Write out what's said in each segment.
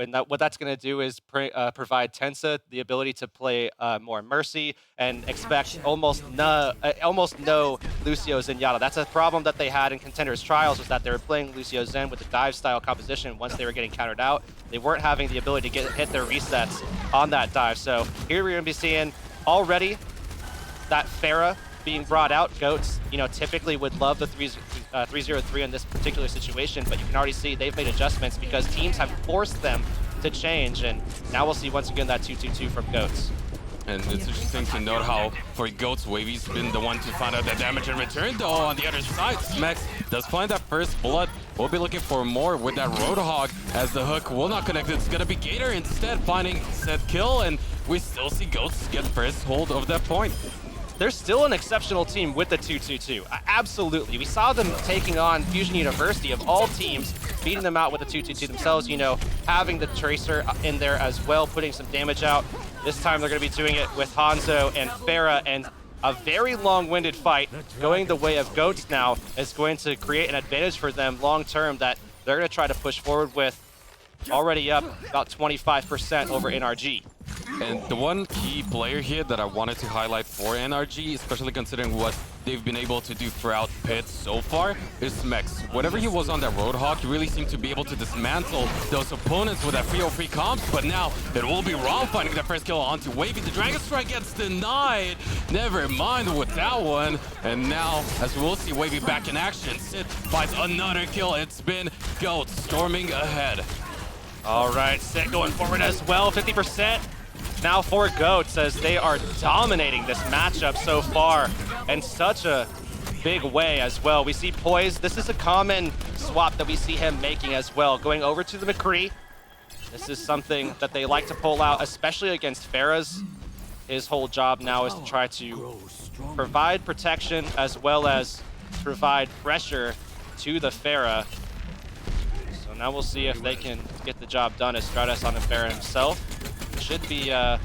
And what that's going to do is provide Tensa the ability to play more Mercy and expect almost no Lucio Zenyatta. That's a problem that they had in Contenders Trials, was that they were playing Lucio Zen with the dive style composition. Once they were getting countered out, they weren't having the ability to hit their resets on that dive. So here we're going to be seeing already that Pharah being brought out. Goats, typically would love the 303 in this particular situation, but you can already see they've made adjustments because teams have forced them to change, and now we'll see once again that 2-2-2 from Goats. And it's interesting to note how, for Goats, Wavy's been the one to find out the damage in return, though on the other side, Smex does find that first blood. We'll be looking for more with that Roadhog, as the hook will not connect. It's gonna be Gator instead finding said kill, and we still see Goats get first hold of that point. They're still an exceptional team with the 2-2-2. Absolutely. We saw them taking on Fusion University, of all teams, beating them out with the 2-2-2 themselves, having the Tracer in there as well, putting some damage out. This time they're going to be doing it with Hanzo and Pharah, and a very long-winded fight going the way of Goats now is going to create an advantage for them long-term that they're going to try to push forward with, already up about 25% over NRG. And the one key player here that I wanted to highlight for NRG, especially considering what they've been able to do throughout Pit so far, is Smex. Whenever he was on that Roadhog, he really seemed to be able to dismantle those opponents with that 303 comps, but now it will be Rom finding that first kill onto Wavy. The Dragon Strike gets denied. Never mind with that one. And now, as we'll see Wavy back in action, Sid finds another kill. It's been Goat storming ahead. All right, Sid going forward as well, 50%. Now for Goats, as they are dominating this matchup so far in such a big way as well. We see Poise. This is a common swap that we see him making as well, going over to the McCree. This is something that they like to pull out, especially against Pharah's. His whole job now is to try to provide protection as well as provide pressure to the Pharah. So now we'll see if they can get the job done as Stratus on the Pharah himself. Should be at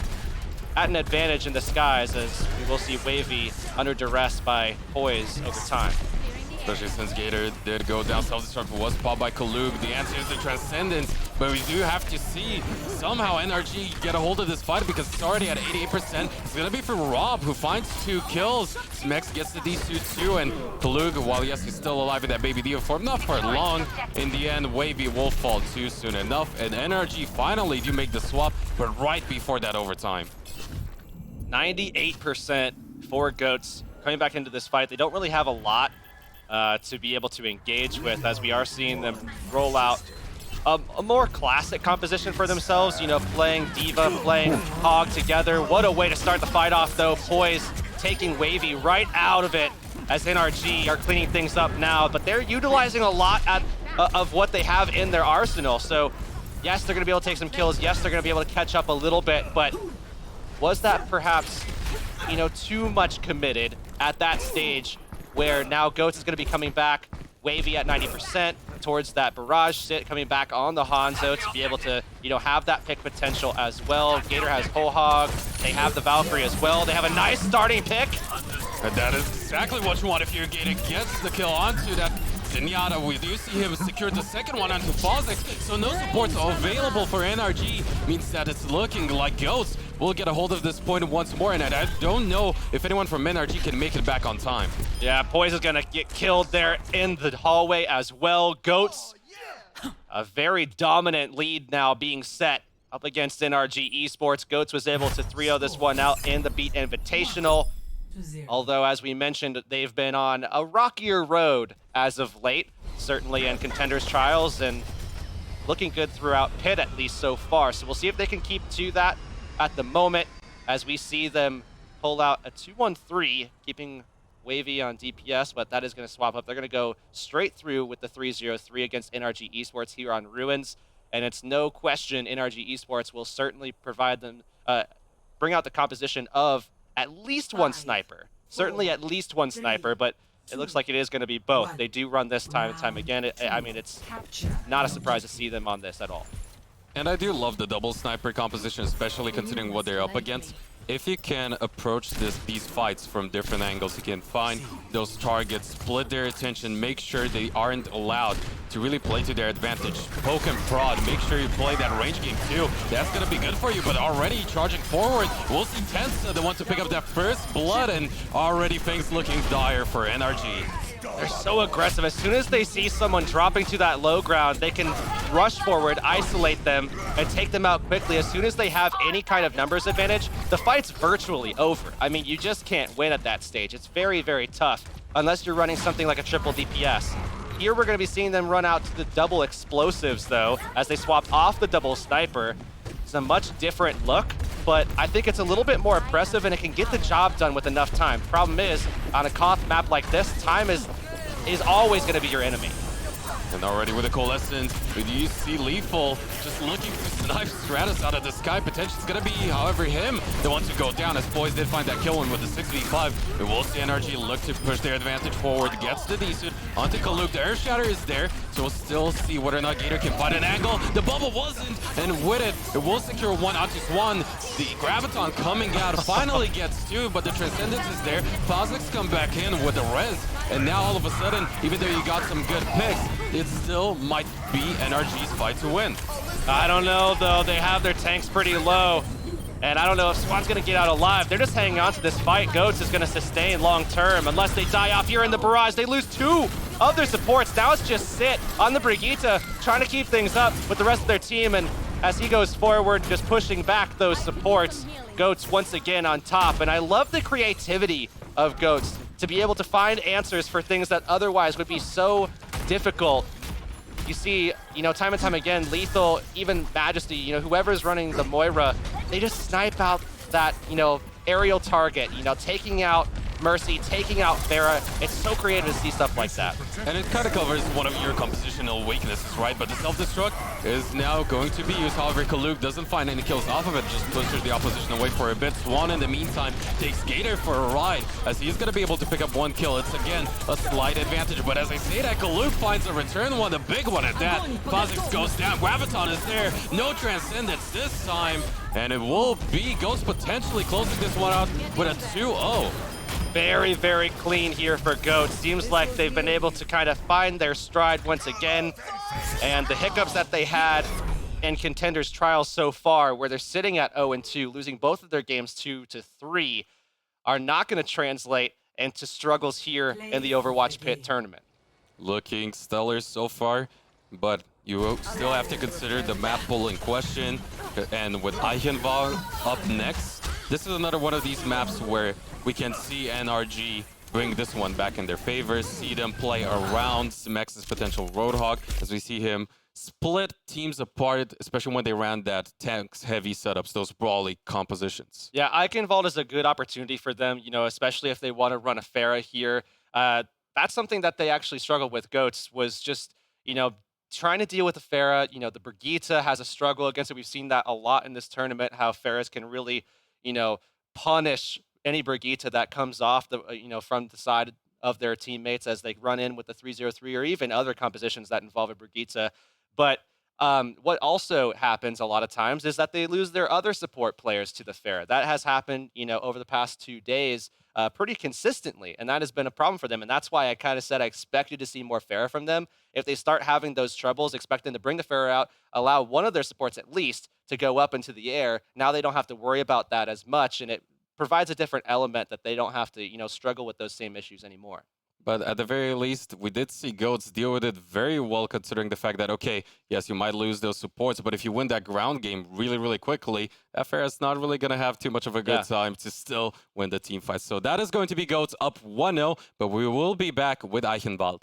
an advantage in the skies, as we will see Wavy under duress by Poise over time. Especially since Gator did go down, self-destruct was popped by Kalug. The answer is the Transcendence, but we do have to see somehow NRG get a hold of this fight because it's already at 88%. It's gonna be for Rob, who finds 2 kills. Smex gets the D2 and Kalug, while yes, he's still alive in that Baby Diva form, not for long. In the end, Wavy will fall too soon enough, and NRG finally do make the swap, but right before that overtime. 98% for Goats coming back into this fight. They don't really have a lot to be able to engage with, as we are seeing them roll out a more classic composition for themselves, playing Diva, playing Hog together. What a way to start the fight off, though. Poise taking Wavy right out of it, as NRG are cleaning things up now, but they're utilizing a lot of what they have in their arsenal. So yes, they're going to be able to take some kills. Yes, they're going to be able to catch up a little bit, but was that perhaps, too much committed at that stage, where now Goats is going to be coming back, Wavy at 90% towards that barrage sit, coming back on the Hanzo to be able to, have that pick potential as well. Gator has Whole Hog, they have the Valkyrie as well. They have a nice starting pick. And that is exactly what you want if your Gator gets the kill onto that Zenyatta. We do see him secure the second one onto Fozix, so no supports available for NRG. Means that it's looking like Ghost will get a hold of this point once more, and I don't know if anyone from NRG can make it back on time. Yeah, Poise is gonna get killed there in the hallway as well. Goats, a very dominant lead now being set up against NRG Esports. Goats was able to 3-0 this one out in the Beat Invitational. Although, as we mentioned, they've been on a rockier road as of late, certainly in Contenders Trials, and looking good throughout Pit, at least so far. So we'll see if they can keep to that at the moment, as we see them pull out a 2-1-3, keeping Wavy on DPS, but that is going to swap up. They're going to go straight through with the 3-0-3 against NRG Esports here on Ruins, and it's no question NRG Esports will certainly provide them, bring out the composition of at least one sniper. Certainly at least one sniper, but it looks like it is going to be both. They do run this time and time again. It's not a surprise to see them on this at all. And I do love the double sniper composition, especially considering what they're up against. if you can approach these fights from different angles, you can find those targets, split their attention, make sure they aren't allowed to really play to their advantage. Poke and prod, make sure you play that range game too. That's gonna be good for you, but already charging forward, we'll see Tensa, the one to pick up that first blood, and already things looking dire for NRG. They're so aggressive. As soon as they see someone dropping to that low ground, they can rush forward, isolate them, and take them out quickly. As soon as they have any kind of numbers advantage, the fight's virtually over. I mean, you just can't win at that stage. It's very, very tough, unless you're running something like a triple DPS. Here we're going to be seeing them run out to the double explosives, though, as they swap off the double sniper. It's a much different look, but I think it's a little bit more impressive, and it can get the job done with enough time. Problem is, on a Koth map like this, time is always going to be your enemy. And already with a Coalescent, you see Lethal just looking to snipe Stratus out of the sky. Potentially it's going to be, however, him the one to go down, as Boys did find that kill one with the 6v5. And we'll see NRG look to push their advantage forward. Gets the D-suit onto Kaluk. The Air Shatter is there, so we'll still see whether or not Gator can find an angle. The bubble wasn't, and with it will secure one onto Swan. The Graviton coming out finally gets two, but the Transcendence is there. Phosix come back in with the res, and now all of a sudden, even though you got some good picks, it still might be NRG's fight to win. I don't know, though. They have their tanks pretty low, and I don't know if Swan's going to get out alive. They're just hanging on to this fight. Goats is going to sustain long term unless they die off here in the barrage. They lose two of their supports. Now it's just Sit on the Brigitte, trying to keep things up with the rest of their team, and as he goes forward, just pushing back those supports. Goats once again on top, and I love the creativity of Goats to be able to find answers for things that otherwise would be so difficult. You see, time and time again, Lethal, even Majesty, whoever's running the Moira, they just snipe out that, aerial target, taking out Mercy, taking out Pharah. It's so creative to see stuff like that. And it kind of covers one of your compositional weaknesses, right? But the self-destruct is now going to be used. However, Kaluk doesn't find any kills off of it, just pushes the opposition away for a bit. Swan, in the meantime, takes Gator for a ride, as he's going to be able to pick up one kill. It's, again, a slight advantage. But as I say that, Kaluk finds a return one, a big one at that. Phosix goes down. Graviton is there. No Transcendence this time. And it will be Ghost potentially closing this one out with a 2-0. Very, very clean here for Goats. Seems like they've been able to kind of find their stride once again. And the hiccups that they had in Contenders Trials so far, where they're sitting at 0-2, losing both of their games 2-3, are not going to translate into struggles here in the Overwatch Pit tournament. Looking stellar so far, but you still have to consider the map pool in question. And with Eichenwald up next, this is another one of these maps where we can see NRG bring this one back in their favor, see them play around Smex's potential Roadhog, as we see him split teams apart, especially when they ran that tanks-heavy setups, those brawly compositions. Yeah, Eichenwald is a good opportunity for them, especially if they want to run a Pharah here. That's something that they actually struggled with, Goats, was just, trying to deal with the Pharah. The Brigitte has a struggle against it. We've seen that a lot in this tournament, how Pharahs can really, punish any Brigitte that comes off the, from the side of their teammates as they run in with the 3-0-3 or even other compositions that involve a Brigitte. But what also happens a lot of times is that they lose their other support players to the Pharah. That has happened, over the past 2 days pretty consistently, and that has been a problem for them. And that's why I kind of said I expected to see more Pharah from them. If they start having those troubles, expect them to bring the Pharah out, allow one of their supports at least to go up into the air. Now they don't have to worry about that as much, and it provides a different element that they don't have to, struggle with those same issues anymore. But at the very least, we did see Goats deal with it very well, considering the fact that, okay, yes, you might lose those supports, but if you win that ground game really, really quickly, Pharah's not really going to have too much of a good time to still win the team fight. So that is going to be Goats up 1-0, but we will be back with Eichenwald.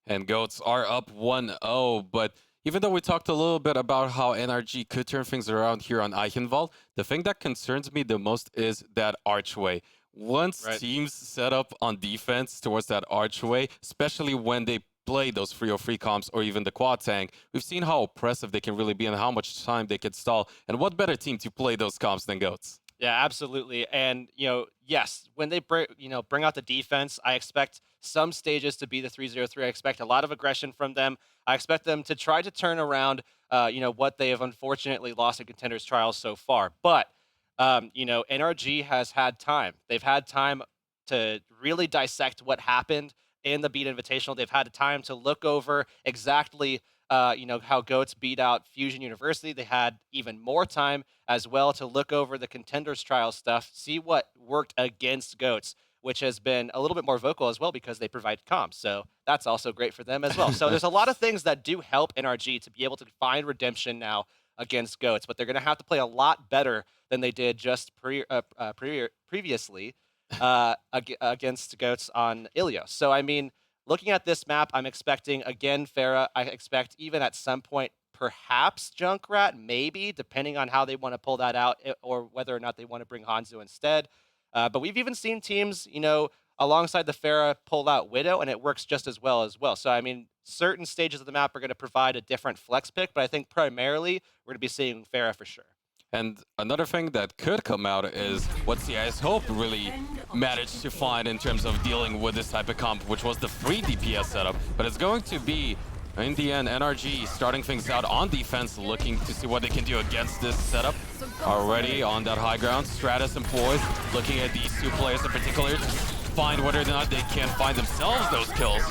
And Goats are up 1-0, but even though we talked a little bit about how NRG could turn things around here on Eichenwald, the thing that concerns me the most is that archway. Once Right. teams set up on defense towards that archway, especially when they play those 303 comps or even the quad tank, we've seen how oppressive they can really be and how much time they can stall. And what better team to play those comps than Goats? Yeah, absolutely. And, yes, when they bring out the defense, I expect some stages to be the 303. I expect a lot of aggression from them. I expect them to try to turn around, what they have unfortunately lost in Contenders Trials so far. But, NRG has had time. They've had time to really dissect what happened in the Beat Invitational. They've had time to look over exactly how Goats beat out Fusion University. They had even more time as well to look over the Contenders Trial stuff, see what worked against Goats, which has been a little bit more vocal as well because they provide comms. So that's also great for them as well. So there's a lot of things that do help NRG to be able to find redemption now against Goats, but they're going to have to play a lot better than they did just previously against Goats on Ilios. So, I mean, looking at this map, I'm expecting, again, Pharah. I expect even at some point, perhaps Junkrat, maybe, depending on how they want to pull that out or whether or not they want to bring Hanzo instead. But we've even seen teams, alongside the Pharah pull out Widow, and it works just as well. So, I mean, certain stages of the map are going to provide a different flex pick, but I think primarily we're going to be seeing Pharah for sure. And another thing that could come out is what CI's Hope really managed to find in terms of dealing with this type of comp, which was the free DPS setup. But it's going to be, in the end, NRG starting things out on defense, looking to see what they can do against this setup. Already on that high ground, Stratus and Poise looking at these two players in particular to find whether or not they can find themselves those kills.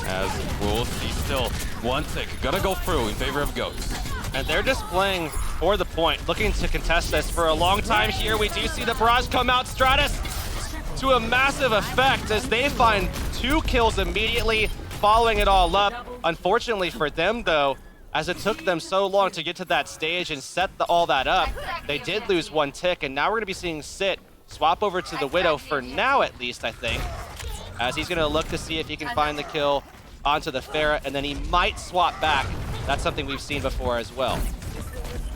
As we'll see still, one tick gonna go through in favor of Goats. And they're just playing for the point, looking to contest this for a long time here. We do see the barrage come out. Stratus to a massive effect as they find 2 kills immediately, following it all up. Unfortunately for them, though, as it took them so long to get to that stage and set all that up, they did lose 1 tick, and now we're going to be seeing Sit swap over to the Widow for now, at least, I think, as he's going to look to see if he can find the kill onto the Pharah, and then he might swap back. That's something we've seen before as well.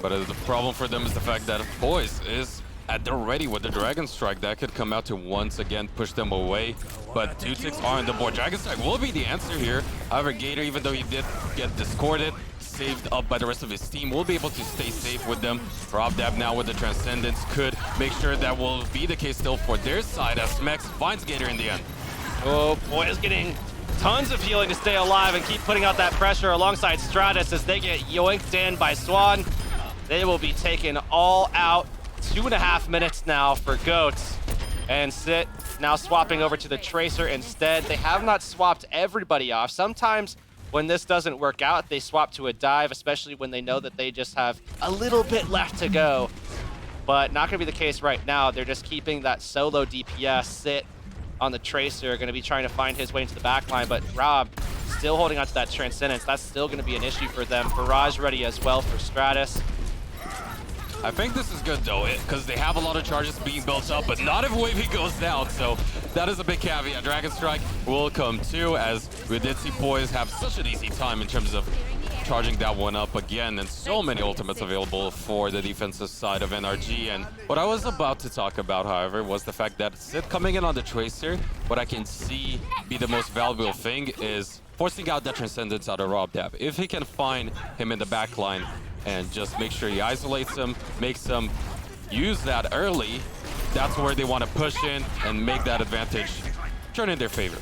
But the problem for them is the fact that Poise is at the ready with the Dragon Strike. That could come out to once again push them away. But 2 ticks are on the board. Dragon Strike will be the answer here. However, Gator, even though he did get discorded, saved up by the rest of his team, will be able to stay safe with them. Rob Dab now with the Transcendence could make sure that will be the case still for their side as Smex finds Gator in the end. Oh, Poise getting tons of healing to stay alive and keep putting out that pressure alongside Stratus as they get yoinked in by Swan. They will be taken all out. 2.5 minutes now for Goats. And Sit now swapping over to the Tracer instead. They have not swapped everybody off. Sometimes when this doesn't work out, they swap to a dive, especially when they know that they just have a little bit left to go. But not going to be the case right now. They're just keeping that solo DPS. Sit on the Tracer, going to be trying to find his way into the backline, but Rob still holding on to that Transcendence. That's still going to be an issue for them. Barrage ready as well for Stratus. I think this is good though, because they have a lot of charges being built up, but not if Wavy goes down, so that is a big caveat. Dragon Strike will come too, as we did see Poise have such an easy time in terms of charging that one up again, and so many ultimates available for the defensive side of NRG. And what I was about to talk about, however, was the fact that Sid coming in on the Tracer, what I can see be the most valuable thing is forcing out that Transcendence out of Rob Dab. If he can find him in the backline and just make sure he isolates him, makes him use that early, that's where they want to push in and make that advantage turn in their favor.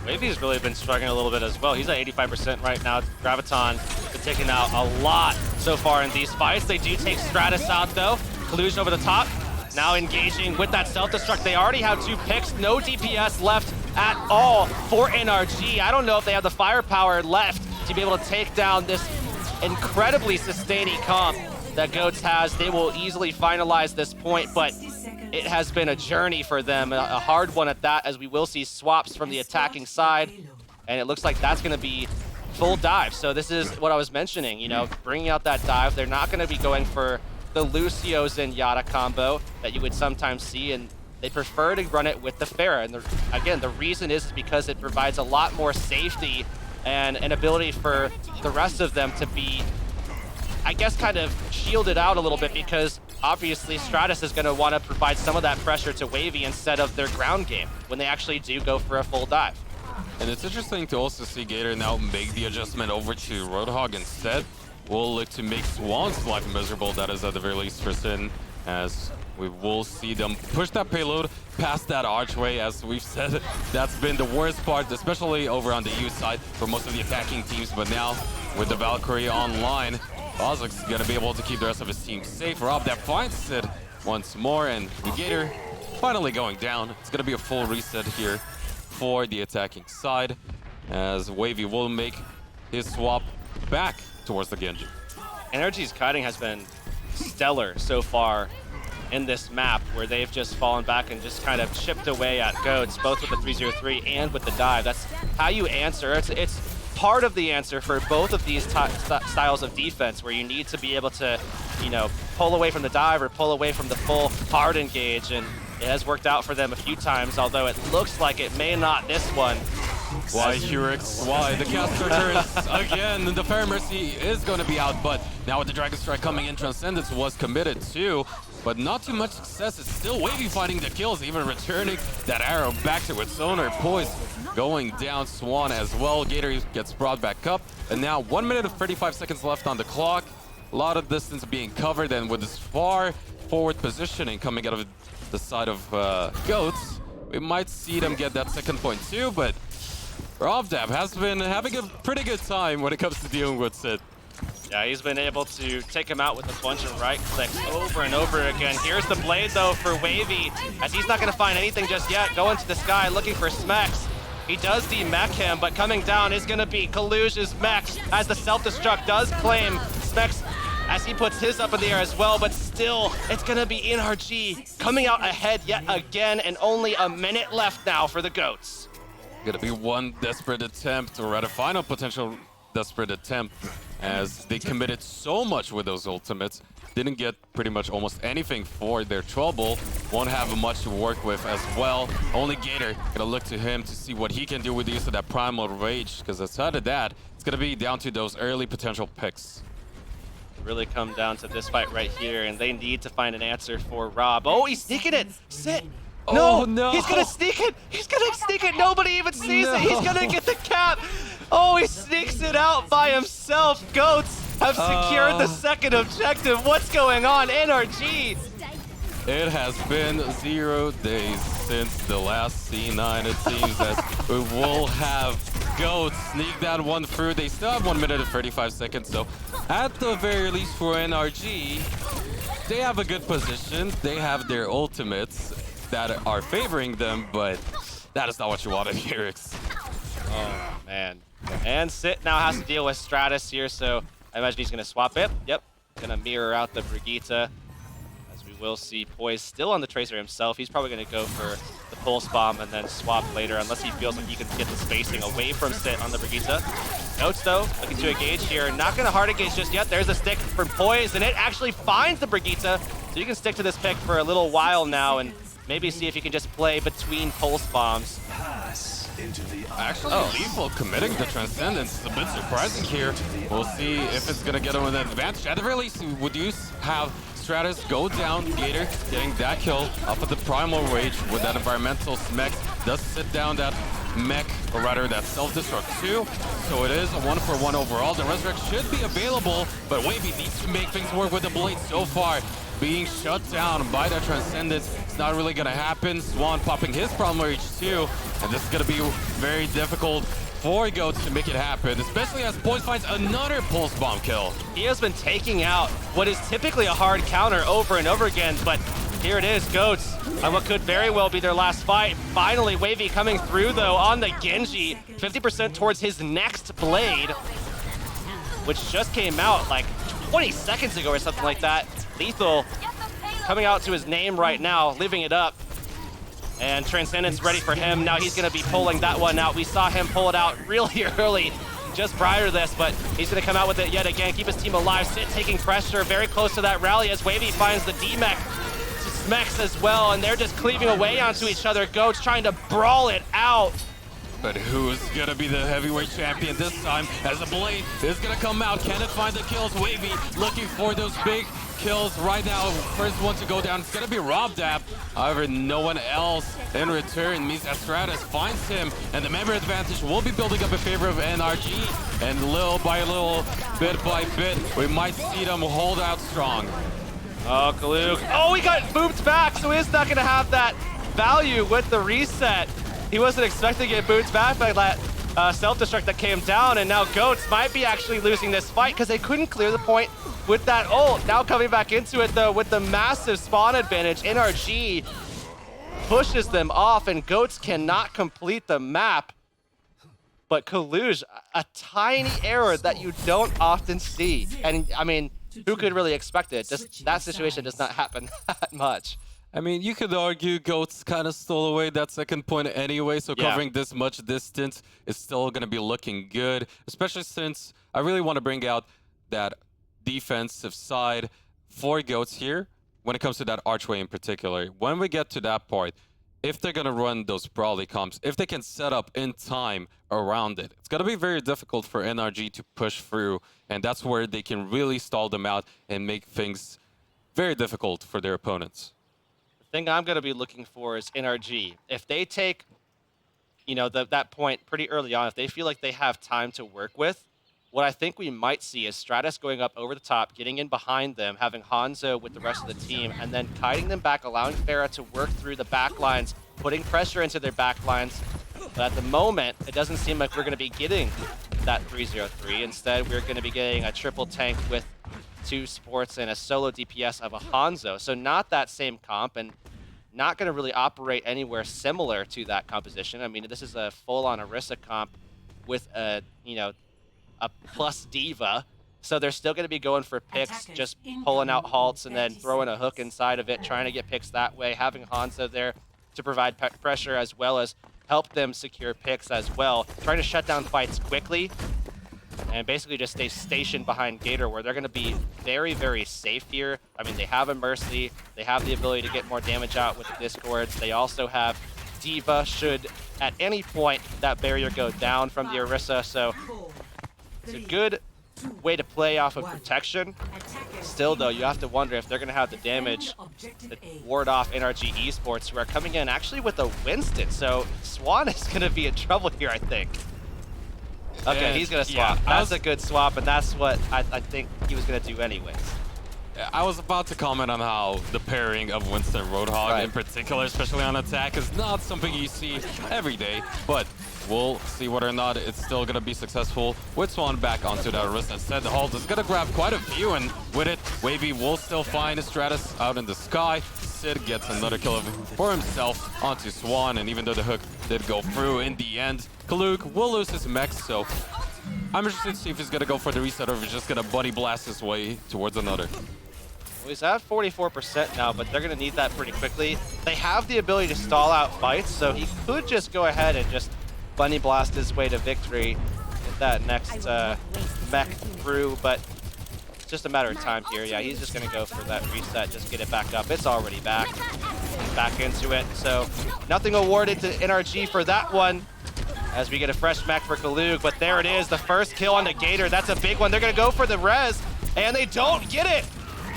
Wavy's really been struggling a little bit as well. He's at 85% right now. Graviton been taking out a lot so far in these fights. They do take Stratus out though. Collusion over the top. Now engaging with that self-destruct. They already have 2 picks. No DPS left at all for NRG. I don't know if they have the firepower left to be able to take down this incredibly sustaining comp that Goats has. They will easily finalize this point, but it has been a journey for them, a hard one at that, as we will see swaps from the attacking side, and it looks like that's going to be full dive. So this is what I was mentioning, bringing out that dive. They're not going to be going for the Lucio's and Yada combo that you would sometimes see, and they prefer to run it with the Pharah. And again, the reason is because it provides a lot more safety and an ability for the rest of them to be, I guess, kind of shielded out a little bit, because obviously Stratus is going to want to provide some of that pressure to Wavy instead of their ground game when they actually do go for a full dive. And it's interesting to also see Gator now make the adjustment over to Roadhog instead. We'll look to make Swan's life miserable, that is at the very least for Sin, as we will see them push that payload past that archway. As we've said, that's been the worst part, especially over on the U side for most of the attacking teams. But now with the Valkyrie online, Ozik's gonna be able to keep the rest of his team safe. Rob that finds Sid once more, and Gator finally going down. It's gonna be a full reset here for the attacking side, as Wavy will make his swap back towards the Genji. NRG's kiting has been stellar so far in this map, where they've just fallen back and just kind of chipped away at Goats, both with the 303 and with the dive. That's how you answer. It's part of the answer for both of these styles of defense, where you need to be able to, you know, pull away from the dive or pull away from the full hard engage, and it has worked out for them a few times, although it looks like it may not this one. Why, Hurix? Why? The caster turns again. The Fair Mercy is going to be out, but now with the Dragon Strike coming in, Transcendence was committed too, but not too much success. It's still Wavy fighting the kills, even returning that arrow back to its owner. Poise going down, Swan as well. Gator gets brought back up, and now 1 minute and 35 seconds left on the clock. A lot of distance being covered, and with this far forward positioning coming out of the side of Goats, we might see them get that second point too, but Rovdab has been having a pretty good time when it comes to dealing with Sid. Yeah, he's been able to take him out with a bunch of right clicks over and over again. Here's the blade, though, for Wavy, as he's not going to find anything just yet. Going to the sky, looking for Smex. He does de-mech him, but coming down is going to be Kaluz's mech, as the self-destruct does claim Smex, as he puts his up in the air as well, but still, it's going to be NRG coming out ahead yet again, and only a minute left now for the Goats. Gonna be one desperate attempt, or rather final potential desperate attempt, as they committed so much with those ultimates. Didn't get pretty much almost anything for their trouble. Won't have much to work with as well. Only Gator gonna look to him to see what he can do with the use of that Primal Rage, because outside of that, it's gonna be down to those early potential picks. Really come down to this fight right here, and they need to find an answer for Rob. Oh, he's sneaking it! Sit! No, Oh, no! He's gonna sneak it! He's gonna sneak it! Nobody even sees it! He's gonna get the cap! Oh, he sneaks it out by himself! Goats have secured the second objective! What's going on, NRG? It has been 0 days since the last C9. It seems that we will have Goats sneak that one through. They still have 1 minute and 35 seconds, so at the very least for NRG, they have a good position. They have their ultimates that are favoring them, but that is not what you want in Hurix. Oh, man. And Sit now has to deal with Stratus here, so I imagine he's gonna swap it. Yep, gonna mirror out the Brigitte. As we will see Poise still on the Tracer himself. He's probably gonna go for the Pulse Bomb and then swap later, unless he feels like he can get the spacing away from Sit on the Brigitte. Notes, though, looking to engage here. Not gonna hard engage just yet. There's a stick from Poise, and it actually finds the Brigitte. So you can stick to this pick for a little while now, and maybe see if you can just play between Pulse Bombs. Actually, Lethal committing the Transcendence is a bit surprising here. We'll see if it's gonna get him an advantage. At the very least, would you have Stratus go down, Gator getting that kill off of the Primal Rage with that environmental Smex. Does sit down that mech, or rather that self-destruct too. So it is a 1-for-1 overall. The Resurrect should be available, but Wavy needs to make things work with the Blade so far. Being shut down by the Transcendence, it's not really gonna happen. Swan popping his Primal Rage too, and this is gonna be very difficult for Goats to make it happen, especially as Poise finds another Pulse Bomb kill. He has been taking out what is typically a hard counter over and over again, but here it is, Goats, on what could very well be their last fight. Finally, Wavy coming through, though, on the Genji. 50% towards his next Blade, which just came out like 20 seconds ago or something like that. Lethal coming out to his name right now, living it up. And Transcendence ready for him. Now he's going to be pulling that one out. We saw him pull it out really early just prior to this, but he's going to come out with it yet again, keep his team alive. Sit taking pressure very close to that rally as Wavy finds the D-Mech to Smex as well, and they're just cleaving away onto each other. Goats trying to brawl it out. But who's gonna be the heavyweight champion this time? As a blade is gonna come out. Can it find the kills? Wavy looking for those big kills right now. First one to go down, it's gonna be RobDab. However, no one else in return means that Stratus finds him, and the member advantage will be building up in favor of NRG. And little by little, bit by bit, we might see them hold out strong. Oh, Kalug. Oh, he got moved back, so he's not gonna have that value with the reset. He wasn't expecting to get boots back by that self-destruct that came down, and now Goats might be actually losing this fight because they couldn't clear the point with that ult. Now coming back into it though with the massive spawn advantage, NRG pushes them off and Goats cannot complete the map. But Kaluj, a tiny error that you don't often see. And I mean, who could really expect it? Just, that situation does not happen that much. I mean, you could argue Goats kind of stole away that second point anyway, so covering this much distance is still going to be looking good, especially since I really want to bring out that defensive side for Goats here when it comes to that archway in particular. When we get to that part, if they're going to run those brawly comps, if they can set up in time around it, it's going to be very difficult for NRG to push through, and that's where they can really stall them out and make things very difficult for their opponents. Thing I'm going to be looking for is NRG. If they take, you know, that point pretty early on, if they feel like they have time to work with, what I think we might see is Stratus going up over the top, getting in behind them, having Hanzo with the rest of the team, and then kiting them back, allowing Pharah to work through the back lines, putting pressure into their back lines. But at the moment, it doesn't seem like we're going to be getting that 3-0-3. Instead, we're going to be getting a triple tank with 2 supports and a solo DPS of a Hanzo. So not that same comp, and not going to really operate anywhere similar to that composition. I mean, this is a full-on Orisa comp with a, you know, a plus diva. So they're still going to be going for picks, just pulling out halts and then throwing a hook inside of it, trying to get picks that way, having Hanzo there to provide pressure as well as help them secure picks as well, trying to shut down fights quickly and basically just stay stationed behind Gator, where they're going to be very, very safe here. I mean, they have a Mercy. They have the ability to get more damage out with the Discords. They also have Diva should, at any point, that barrier go down from the Orisa. So it's a good way to play off of protection. Still, though, you have to wonder if they're going to have the damage to ward off NRG Esports, who are coming in actually with a Winston. So Swan is going to be in trouble here, I think. Okay, he's going to swap. Yeah, that's a good swap, and that's what I think he was going to do anyways. I was about to comment on how the pairing of Winston and Roadhog in particular, especially on attack, is not something you see every day, but we'll see whether or not it's still going to be successful with Swan back onto that Orisa. Instead, the Halt is going to grab quite a few, and with it, Wavy will still find Stratus out in the sky. Sid gets another kill for himself onto Swan, and even though the hook did go through in the end, Kaluk will lose his mech, so I'm interested to see if he's going to go for the reset or if he's just going to buddy blast his way towards another. Well, he's at 44% now, but they're going to need that pretty quickly. They have the ability to stall out fights, so he could just go ahead and just bunny blast his way to victory, get that next mech through, but it's just a matter of time here. Yeah, he's just going to go for that reset, just get it back up. It's already back into it, so nothing awarded to NRG for that one, as we get a fresh mech for Kalug. But there it is, the first kill on the Gator. That's a big one. They're going to go for the res, and they don't get it.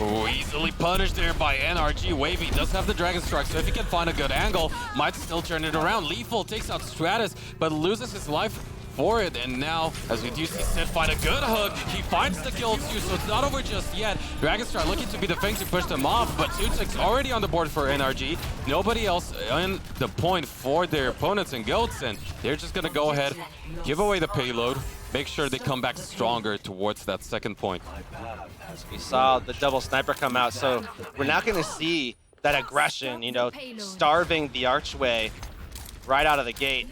Ooh, easily punished there by NRG. Wavy does have the Dragon Strike, so if he can find a good angle, might still turn it around. Lethal takes out Stratus, but loses his life for it. And now, as we do see Sid find a good hook, he finds the kill too, so it's not over just yet. Dragon Strike looking to be the thing to push them off, but 2-6 already on the board for NRG. Nobody else in the point for their opponents in Goats, and they're just gonna go ahead, give away the payload, make sure they come back stronger towards that second point. We saw the double sniper come out, so we're not going to see that aggression, you know, starving the archway right out of the gate.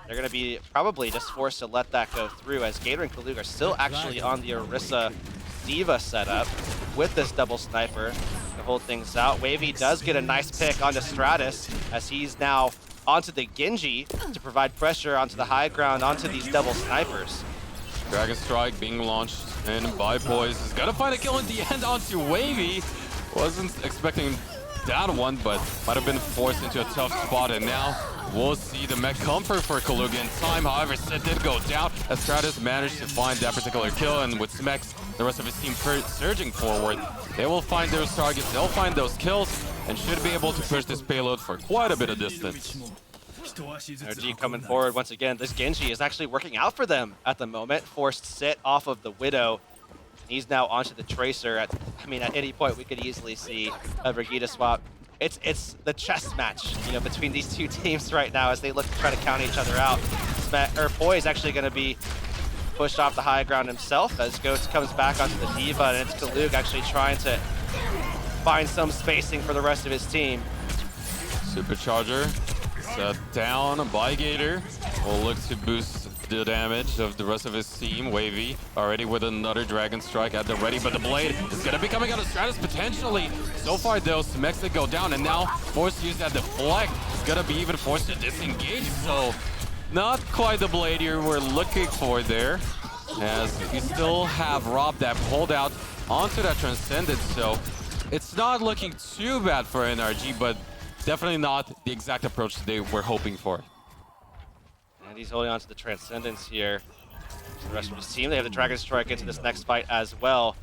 They're going to be probably just forced to let that go through, as Gator and Kalug are still actually on the Orisa Diva setup with this double sniper to hold things out. Wavy does get a nice pick onto Stratus, as he's now onto the Genji to provide pressure onto the high ground, onto these double snipers. Dragon Strike being launched in by Boys is gonna find a kill in the end onto Wavy. Wasn't expecting that one, but might have been forced into a tough spot, and now We'll see the mech comfort for Kalug in time. However, Sid did go down as Stratus managed to find that particular kill, and with Smex, the rest of his team surging forward, they will find those targets, they'll find those kills, and should be able to push this payload for quite a bit of distance. NRG coming forward once again. This Genji is actually working out for them at the moment. Forced sit off of the Widow. He's now onto the Tracer. At any point we could easily see a Brigitte swap. It's the chess match, between these two teams right now as they look to try to count each other out. Poi is actually going to be pushed off the high ground himself as Ghost comes back onto the Diva, and it's Kalug actually trying to find some spacing for the rest of his team. Supercharger set down by Gator. Will look to boost the damage of the rest of his team. Wavy already with another Dragon Strike at the ready, but the Blade is going to be coming out of Stratus potentially. So far though, Smex did go down, and now forced to use that deflect. He's going to be even forced to disengage, so not quite the Blade you were looking for there, as you still have Rob that pulled out onto that Transcendence, so it's not looking too bad for NRG, but definitely not the exact approach they were hoping for. And he's holding on to the Transcendence here. The rest of his team, they have the Dragon Strike into this next fight as well.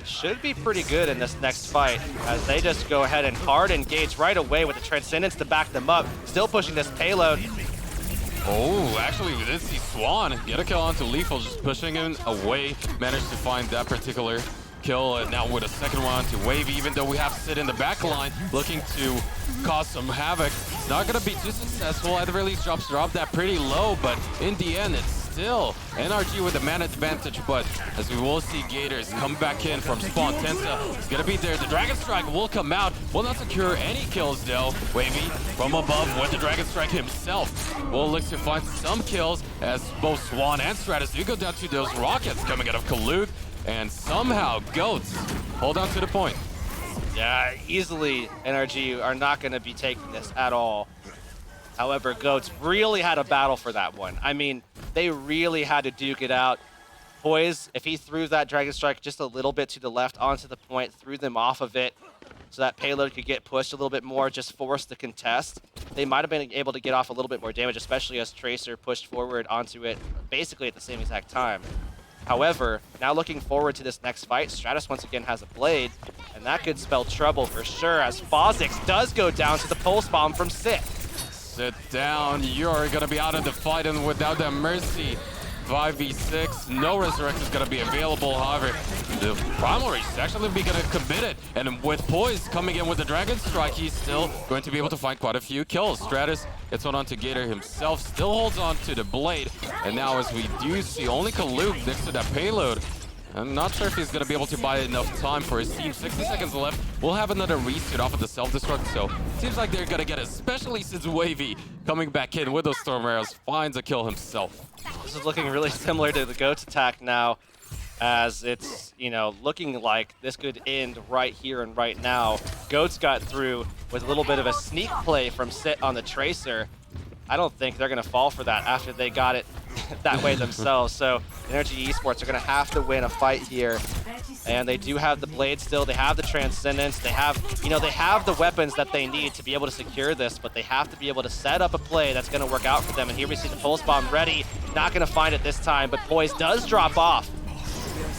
Should be pretty good in this next fight as they just go ahead and hard engage right away with the Transcendence to back them up. Still pushing this payload. Oh, actually we did see Swan get a kill onto Lethal, just pushing him away. Managed to find that particular kill, and now with a second one to Wavy, even though we have Sid in the back line looking to cause some havoc. It's not going to be too successful. At the very least, dropped that pretty low, but in the end, it's still NRG with the man advantage. But as we will see Gators come back in from spawn, Tensa is going to be there. The Dragon Strike will come out. Will not secure any kills, though. Wavy from above with the Dragon Strike himself will look to find some kills as both Swan and Stratus do go down to those rockets coming out of Kalug. And somehow, Goats hold on to the point. Yeah, easily NRG are not going to be taking this at all. However, Goats really had a battle for that one. I mean, they really had to duke it out. Poise, if he threw that Dragon Strike just a little bit to the left onto the point, threw them off of it, so that payload could get pushed a little bit more, just forced the contest, they might have been able to get off a little bit more damage, especially as Tracer pushed forward onto it basically at the same exact time. However, now looking forward to this next fight, Stratus once again has a Blade, and that could spell trouble for sure as Fozix does go down to the Pulse Bomb from Sit. Sit down, you're gonna be out of the fight, and without that Mercy, 5v6, no Resurrect is gonna be available. However, the Primal Rage is actually gonna commit it, and with Poise coming in with the Dragon Strike, he's still going to be able to find quite a few kills. Stratus gets one onto Gator himself, still holds on to the Blade, and now as we do see only Kalug next to that payload, I'm not sure if he's going to be able to buy enough time for his team. 60 seconds left. We'll have another reset off of the self-destruct, so seems like they're going to get it, especially since Wavy coming back in with those Storm Arrows finds a kill himself. This is looking really similar to the Goats attack now, as it's, looking like this could end right here and right now. Goats got through with a little bit of a sneak play from Sit on the Tracer. I don't think they're going to fall for that after they got it that way themselves. So NRG Esports are going to have to win a fight here. And they do have the Blade still. They have the Transcendence. They have, they have the weapons that they need to be able to secure this, but they have to be able to set up a play that's going to work out for them. And here we see the Pulse Bomb ready. Not going to find it this time, but Poise does drop off.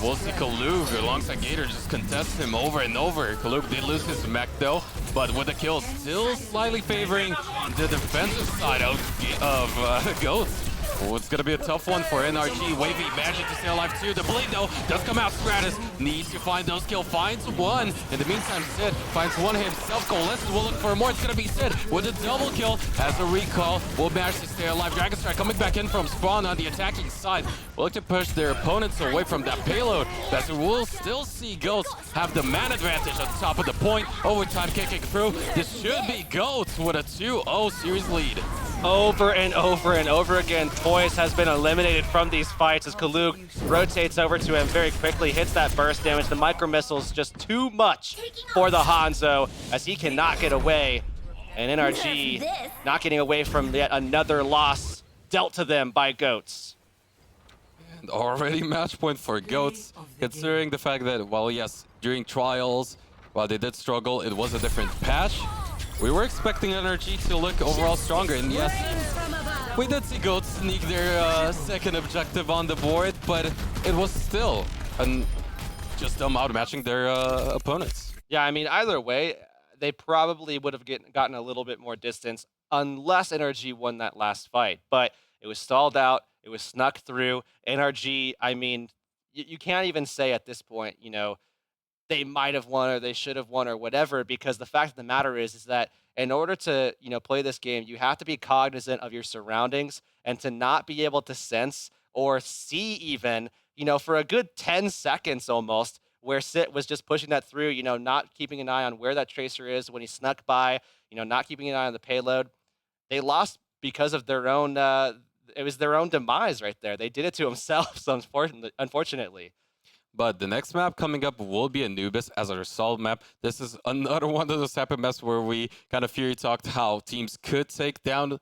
We'll see Kalug alongside Gator just contest him over and over. Kalug did lose his mech though, but with the kill still slightly favoring the defensive side of Ghost. Oh, it's going to be a tough one for NRG. Wavy managing to stay alive too. The Blade though does come out. Stratus needs to find those kills. Finds one. In the meantime, Sid finds one himself. Coalesces will look for more. It's going to be Sid with a double kill. As a recall, will manage to stay alive. Dragon Strike coming back in from spawn on the attacking side. Will look to push their opponents away from that payload. As we will still see Ghosts have the man advantage on top of the point. Overtime kicking through. This should be Ghosts with a 2-0 series lead. Over and over and over again, Poise has been eliminated from these fights as Kalug rotates over to him very quickly, hits that burst damage. The micro missile's just too much for the Hanzo as he cannot get away. And NRG not getting away from yet another loss dealt to them by Goats. And already match point for Goats, considering the fact that, well, yes, during trials, while they did struggle, it was a different patch. We were expecting NRG to look overall stronger, and yes, we did see Goats sneak their second objective on the board, but it was still just them outmatching their opponents. Yeah, I mean, either way, they probably would have gotten a little bit more distance unless NRG won that last fight. But it was stalled out. It was snuck through. NRG, I mean, you can't even say at this point, they might have won or they should have won or whatever, because the fact of the matter is that in order to play this game, you have to be cognizant of your surroundings and to not be able to sense or see even for a good 10 seconds almost, where Sit was just pushing that through, not keeping an eye on where that tracer is when he snuck by, not keeping an eye on the payload. They lost because of their own it was their own demise right there. They did it to themselves, unfortunately. But the next map coming up will be Anubis as our solve map. This is another one of those type of maps where we kind of Fury talked how teams could take down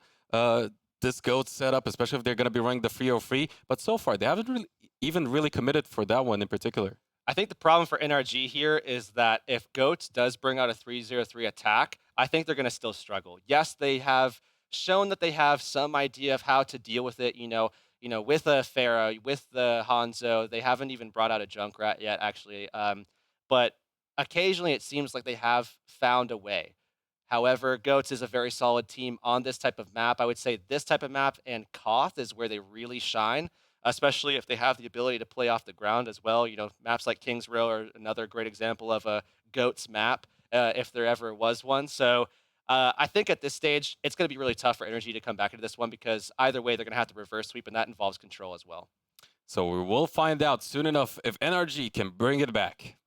this GOAT setup, especially if they're going to be running the 303. But so far, they haven't even really committed for that one in particular. I think the problem for NRG here is that if GOAT does bring out a 303 attack, I think they're going to still struggle. Yes, they have shown that they have some idea of how to deal with it, with a Pharah, with the Hanzo. They haven't even brought out a Junkrat yet, actually. But occasionally it seems like they have found a way. However, Goats is a very solid team on this type of map. I would say this type of map and Koth is where they really shine, especially if they have the ability to play off the ground as well. Maps like Kings Row are another great example of a Goats map, if there ever was one. So I think at this stage, it's going to be really tough for NRG to come back into this one, because either way, they're going to have to reverse sweep, and that involves control as well. So we will find out soon enough if NRG can bring it back.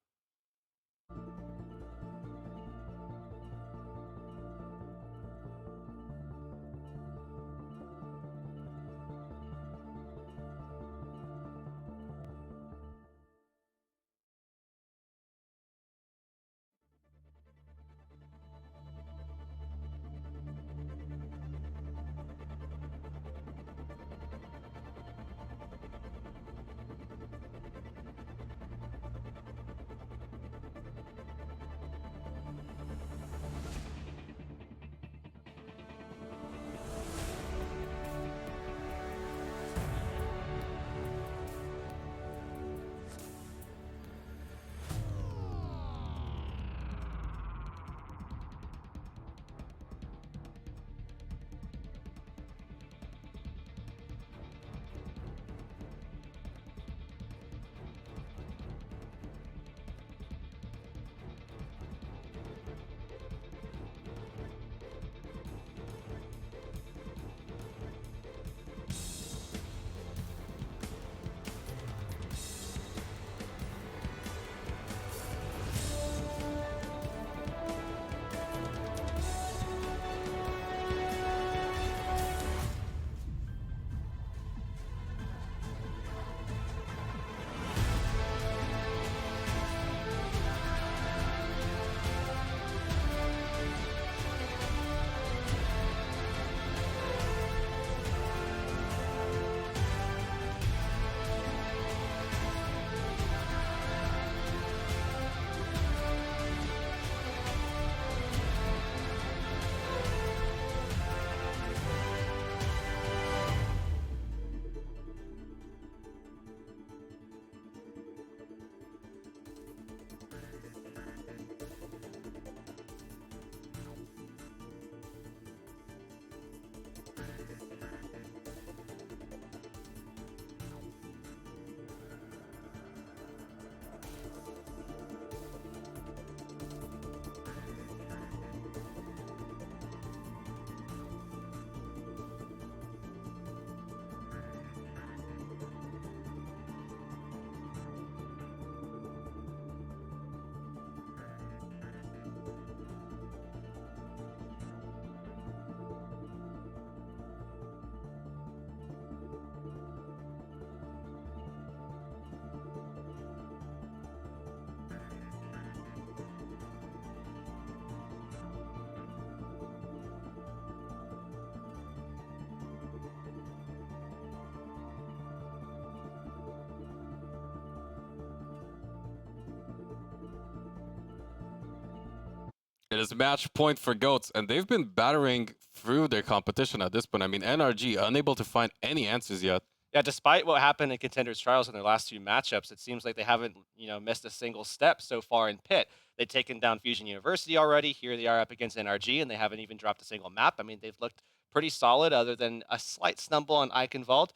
It is match point for Goats, and they've been battering through their competition at this point. I mean, NRG unable to find any answers yet. Yeah, despite what happened in Contenders Trials in their last two matchups, it seems like they haven't, missed a single step so far in Pit. They've taken down Fusion University already. Here they are up against NRG, and they haven't even dropped a single map. I mean, they've looked pretty solid other than a slight stumble on Eichenwald,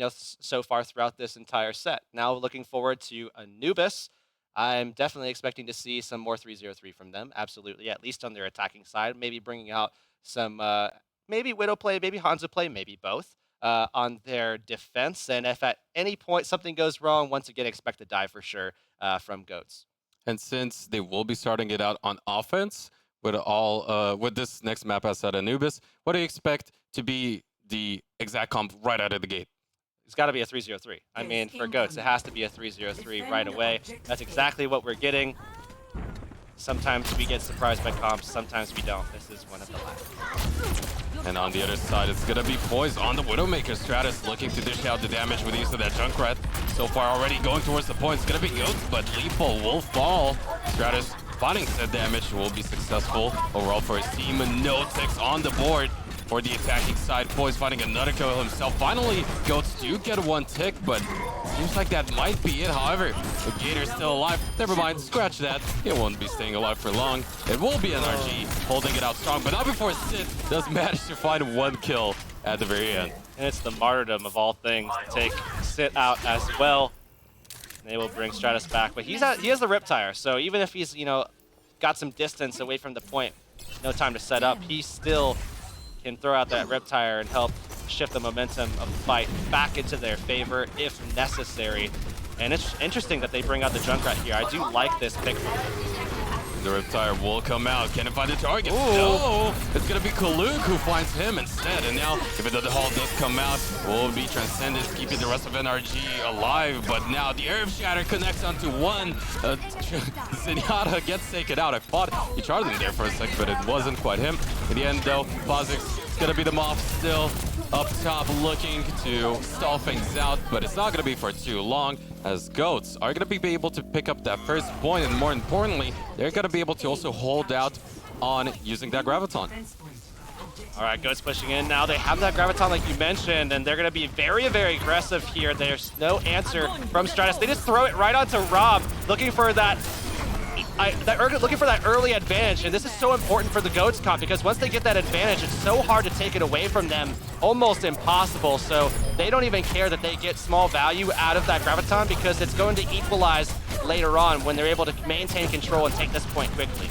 so far throughout this entire set. Now looking forward to Anubis. I'm definitely expecting to see some more 3-0-3 from them, absolutely, at least on their attacking side. Maybe bringing out some, maybe Widow play, maybe Hanzo play, maybe both. On their defense, and if at any point something goes wrong, once again expect a dive for sure from Goats. And since they will be starting it out on offense with this next map as at Anubis, what do you expect to be the exact comp right out of the gate? It's got to be a 3-0-3. I mean, for Goats, it has to be a 3-0-3 right away. That's exactly what we're getting. Sometimes we get surprised by comps, sometimes we don't. This is one of the last. And on the other side, it's gonna be Poise on the Widowmaker. Stratus looking to dish out the damage with use of that Junkrat. So far already going towards the point. It's gonna be Goats, but Lethal will fall. Stratus finding said damage will be successful overall for his team. No ticks on the board for the attacking side. Poise finding another kill himself. Finally, Goats do get one tick, but seems like that might be it. However, the Gator's still alive. Never mind, scratch that. He won't be staying alive for long. It will be NRG holding it out strong, but not before Sid does manage to find one kill at the very end. And it's the martyrdom of all things to take Sit out as well. They will bring Stratus back, but he has the Riptire, so even if he's, got some distance away from the point, no time to set up, he still can throw out that Riptire and help shift the momentum of the fight back into their favor if necessary. And it's interesting that they bring out the Junkrat here. I do like this pick. The Riptire will come out. Can it find the target? Ooh. No! It's gonna be Kaluk who finds him instead. And now, even though the Hall does come out, will be Transcendence keeping the rest of NRG alive. But now the Earth Shatter connects onto one. Zenyatta gets taken out. I thought he charged him there for a sec, but it wasn't quite him. In the end, though, Phosix is gonna be the Moth still up top looking to stall things out, but it's not gonna be for too long, as Goats are gonna be able to pick up that first point, and more importantly, they're gonna be able to also hold out on using that Graviton. All right, Goats pushing in now. They have that Graviton like you mentioned, and they're gonna be very, very aggressive here. There's no answer from Stratus. They just throw it right onto Rob, looking for that early advantage, and this is so important for the Goats comp because once they get that advantage, it's so hard to take it away from them, almost impossible. So they don't even care that they get small value out of that Graviton because it's going to equalize later on when they're able to maintain control and take this point quickly.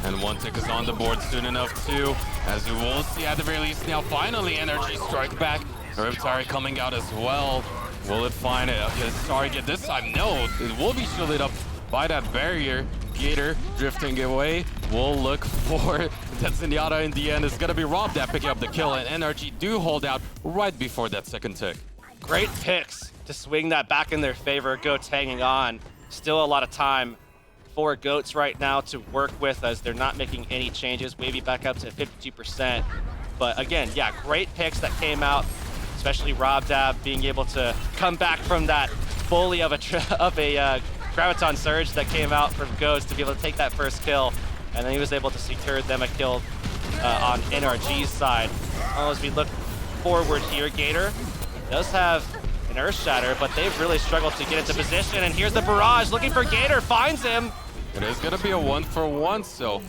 And one tick is on the board soon enough too, as you will see at the very least now. Finally, NRG strike back. Riptire coming out as well. Will it find his target this time? No, it will be shielded up by that barrier. Gator drifting away. We'll look for that Zenyatta in the end. It's gonna be Rob that picking up the kill, and NRG do hold out right before that second tick. Great picks to swing that back in their favor. Goats hanging on. Still a lot of time for Goats right now to work with as they're not making any changes. Wavy back up to 52%. But again, yeah, great picks that came out, especially Rob Dab being able to come back from that bully of a Graviton Surge that came out from Goats to be able to take that first kill, and then he was able to secure them a kill on NRG's side. As we look forward here, Gator does have an Earth Shatter, but they've really struggled to get into position, and here's the barrage looking for Gator, finds him. It is gonna be a 1-for-1, so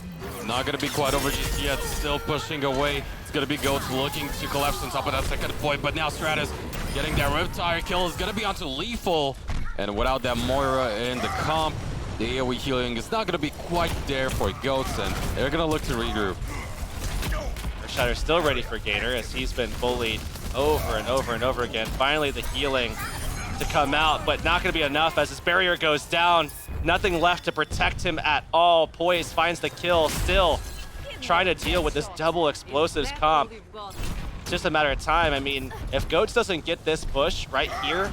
not gonna be quite over just yet, still pushing away. It's gonna be Goats looking to collapse on top of that second point, but now Stratus getting that Riptire kill is gonna be onto Lethal. And without that Moira in the comp, the AoE healing is not going to be quite there for Goats, and they're going to look to regroup. Shatter's still ready for Gator as he's been bullied over and over and over again. Finally, the healing to come out, but not going to be enough as his barrier goes down. Nothing left to protect him at all. Poise finds the kill, still trying to deal with this double explosives comp. It's just a matter of time. I mean, if Goats doesn't get this push right here,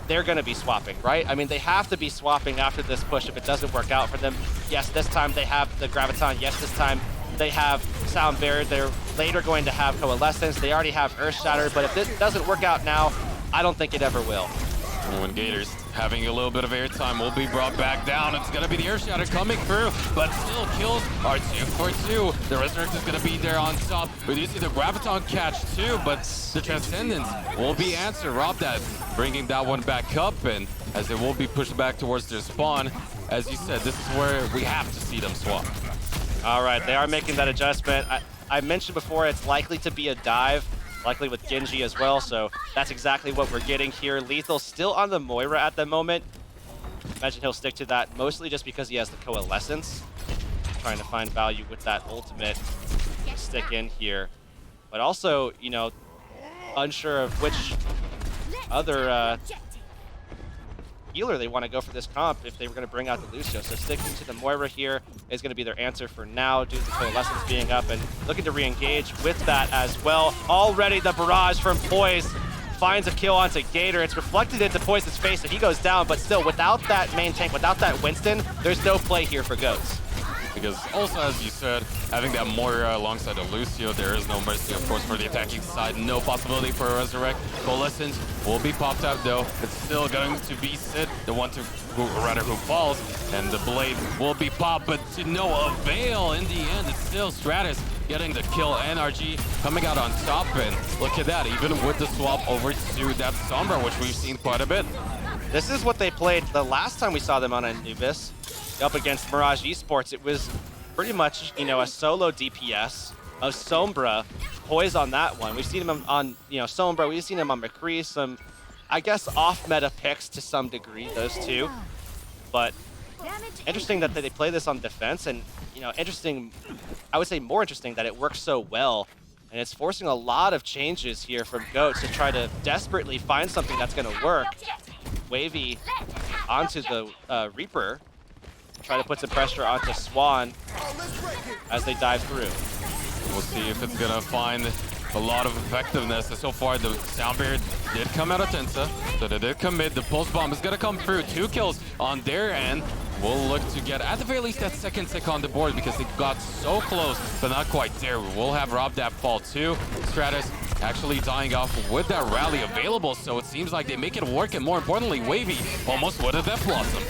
they're going to be swapping, right? I mean, they have to be swapping after this push if it doesn't work out for them. Yes, this time they have the Graviton. Yes, this time they have Sound Barrier. They're later going to have Coalescence. They already have Earth Shatter, but if this doesn't work out now, I don't think it ever will. And when Gators having a little bit of airtime, will be brought back down. It's going to be the Air Shatter coming through, but still kills are 2 for 2. The Resurrect is going to be there on top. We do see the Graviton catch too, but the Transcendence will be answered. Rob that, bringing that one back up, and as it will be pushed back towards their spawn. As you said, this is where we have to see them swap. All right, they are making that adjustment. I mentioned before it's likely to be a dive, likely with Genji as well, so that's exactly what we're getting here. Lethal still on the Moira at the moment. Imagine he'll stick to that, mostly just because he has the Coalescence. Trying to find value with that ultimate stick in here. But also, you know, unsure of which other healer they want to go for this comp if they were going to bring out the Lucio. So sticking to the Moira here is going to be their answer for now due to the Coalescence being up and looking to re-engage with that as well. Already the barrage from Poise finds a kill onto Gator. It's reflected into Poise's face and he goes down, but still without that main tank, without that Winston, there's no play here for Goats. Because also, as you said, having that Moira alongside the Lucio, there is no mercy, of course, for the attacking side. No possibility for a Resurrect. Coalescence will be popped out, though. It's still going to be Sid, the one who falls, and the blade will be popped, but to no avail. In the end, it's still Stratus getting the kill. NRG coming out on top, and look at that, even with the swap over to that Sombra, which we've seen quite a bit. This is what they played the last time we saw them on Anubis. Up against Mirage Esports, it was pretty much, you know, a solo DPS of Sombra, Poise on that one. We've seen him on, you know, Sombra, we've seen him on McCree, some, I guess, off-meta picks to some degree, those two. But interesting that they play this on defense, and, you know, interesting, I would say more interesting that it works so well. And it's forcing a lot of changes here from Goats to try to desperately find something that's going to work. Wavy onto the Reaper. Try to put some pressure onto Swan as they dive through. We'll see if it's gonna find a lot of effectiveness. So far, the Sound Barrier did come out of Tensa, so they did commit. The Pulse Bomb is gonna come through. 2 kills on their end. We'll look to get, at the very least, that second tick on the board because they got so close, but not quite there. We will have Rob that fall too. Stratus actually dying off with that rally available, so it seems like they make it work, and more importantly, Wavy almost with a Death Blossom.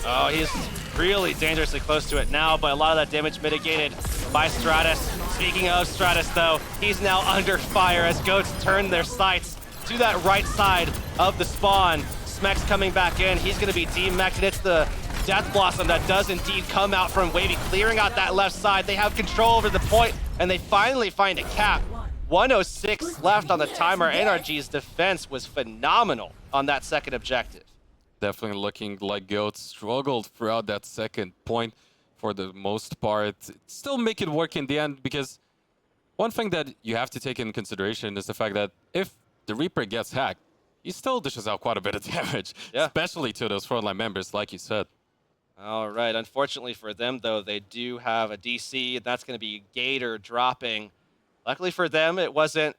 Oh, he's really dangerously close to it now, but a lot of that damage mitigated by Stratus. Speaking of Stratus, though, he's now under fire as Goats turn their sights to that right side of the spawn. Smek's coming back in. He's going to be demeched, and it's the Death Blossom that does indeed come out from Wavy, clearing out that left side. They have control over the point, and they finally find a cap. 106 left on the timer. NRG's defense was phenomenal on that second objective. Definitely looking like Goats struggled throughout that second point for the most part. Still make it work in the end, because one thing that you have to take in consideration is the fact that if the Reaper gets hacked, he still dishes out quite a bit of damage, especially to those frontline members, like you said. All right, unfortunately for them, though, they do have a DC, and that's going to be Gator dropping. Luckily for them, it wasn't...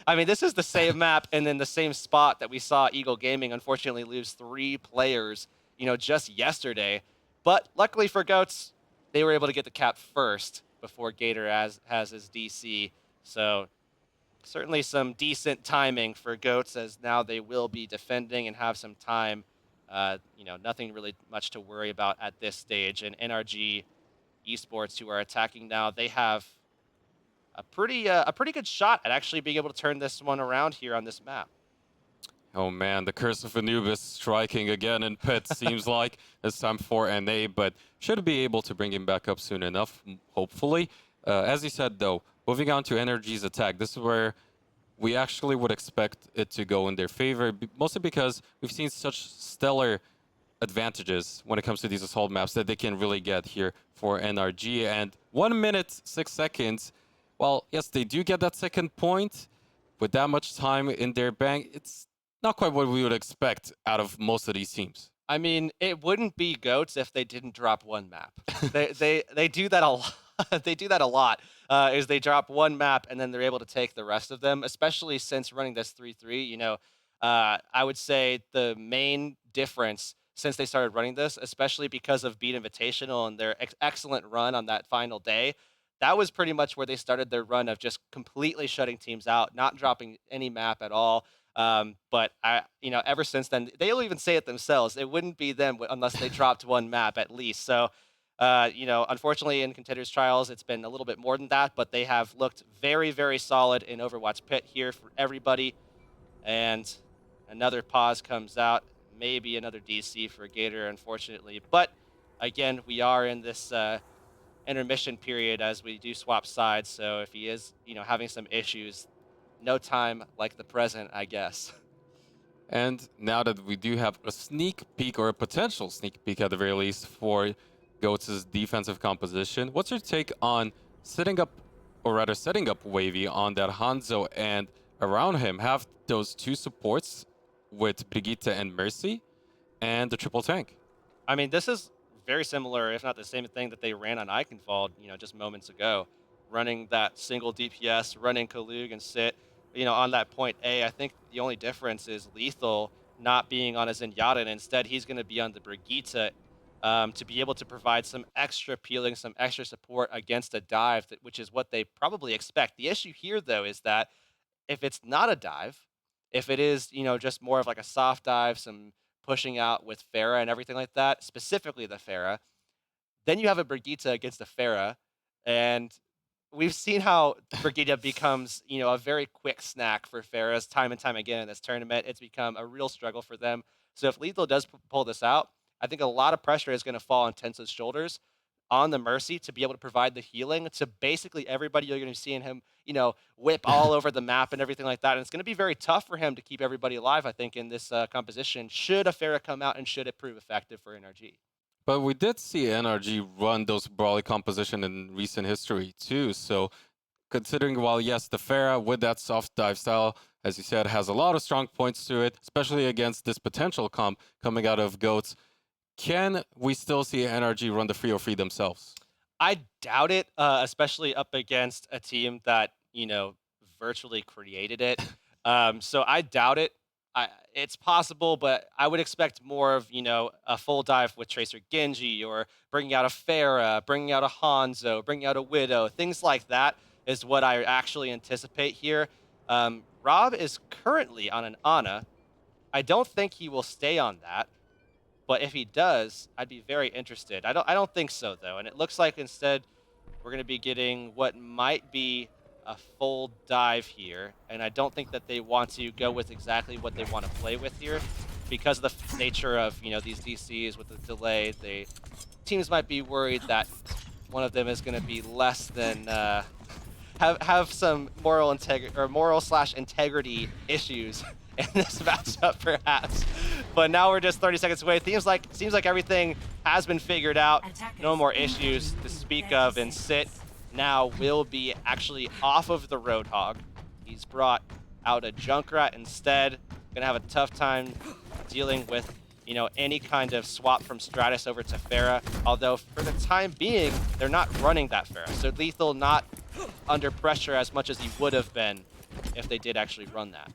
I mean, this is the same map and then the same spot that we saw Eagle Gaming unfortunately lose 3 players, you know, just yesterday. But luckily for Goats, they were able to get the cap first before Gator has his DC. So certainly some decent timing for Goats, as now they will be defending and have some time. You know, nothing really much to worry about at this stage. And NRG Esports, who are attacking now, they have a pretty good shot at actually being able to turn this one around here on this map. Oh man, the Curse of Anubis striking again in pit, seems like. This time for NA, but should be able to bring him back up soon enough, hopefully. As you said, though, moving on to NRG's attack, this is where we actually would expect it to go in their favor, mostly because we've seen such stellar advantages when it comes to these assault maps that they can really get here for NRG. And 1 minute, 6 seconds, well, yes, they do get that second point. With that much time in their bank, it's not quite what we would expect out of most of these teams. I mean, it wouldn't be Goats if they didn't drop one map. they do that a lot. They do that a lot. Is they drop one map and then they're able to take the rest of them. Especially since running this 3-3. You know, I would say the main difference since they started running this, especially because of Beat Invitational and their excellent run on that final day, that was pretty much where they started their run of just completely shutting teams out, not dropping any map at all. But ever since then, they'll even say it themselves. It wouldn't be them unless they dropped one map at least. So, unfortunately, in Contenders Trials, it's been a little bit more than that. But they have looked very, very solid in Overwatch Pit here for everybody. And another pause comes out, maybe another DC for Gator, unfortunately. But again, we are in this intermission period as we do swap sides. So if he is, having some issues, no time like the present, I guess. And now that we do have a sneak peek, or a potential sneak peek at the very least, for Goats' defensive composition, what's your take on setting up Wavy on that Hanzo, and around him have those two supports with Brigitte and Mercy and the triple tank? I mean, this is very similar, if not the same thing that they ran on Eichenwald, just moments ago. Running that single DPS, running Kalug and Sit, on that point A. I think the only difference is Lethal not being on a Zenyatta, and instead he's going to be on the Brigitte to be able to provide some extra peeling, some extra support against a dive, which is what they probably expect. The issue here, though, is that if it's not a dive, if it is, just more of like a soft dive, some pushing out with Pharah and everything like that, specifically the Pharah, then you have a Brigitte against a Pharah, and we've seen how Brigitte becomes, a very quick snack for Pharahs time and time again in this tournament. It's become a real struggle for them. So if Lethal does pull this out, I think a lot of pressure is going to fall on Tensa's shoulders on the Mercy to be able to provide the healing to basically everybody. You're going to be seeing him, whip all over the map and everything like that. And it's going to be very tough for him to keep everybody alive, I think, in this composition, should a Pharah come out and should it prove effective for NRG. But we did see NRG run those brawly composition in recent history too. So considering, while yes, the Pharah with that soft dive style, as you said, has a lot of strong points to it, especially against this potential comp coming out of Goats, can we still see NRG run the free or free themselves? I doubt it, especially up against a team that, virtually created it. So I doubt it. It's possible, but I would expect more of, a full dive with Tracer Genji, or bringing out a Pharah, bringing out a Hanzo, bringing out a Widow. Things like that is what I actually anticipate here. Rob is currently on an Ana. I don't think he will stay on that. But if he does, I'd be very interested. I don't think so, though. And it looks like instead we're going to be getting what might be a full dive here. And I don't think that they want to go with exactly what they want to play with here because of the nature of, these DCs with the delay. Teams might be worried that one of them is going to be less than have some moral/integrity issues in this matchup, perhaps. But now we're just 30 seconds away. Seems like everything has been figured out. No more issues to speak of, and Sit now will be actually off of the Roadhog. He's brought out a Junkrat instead. Gonna have a tough time dealing with, any kind of swap from Stratus over to Pharah. Although for the time being, they're not running that Pharah. So Lethal not under pressure as much as he would have been if they did actually run that.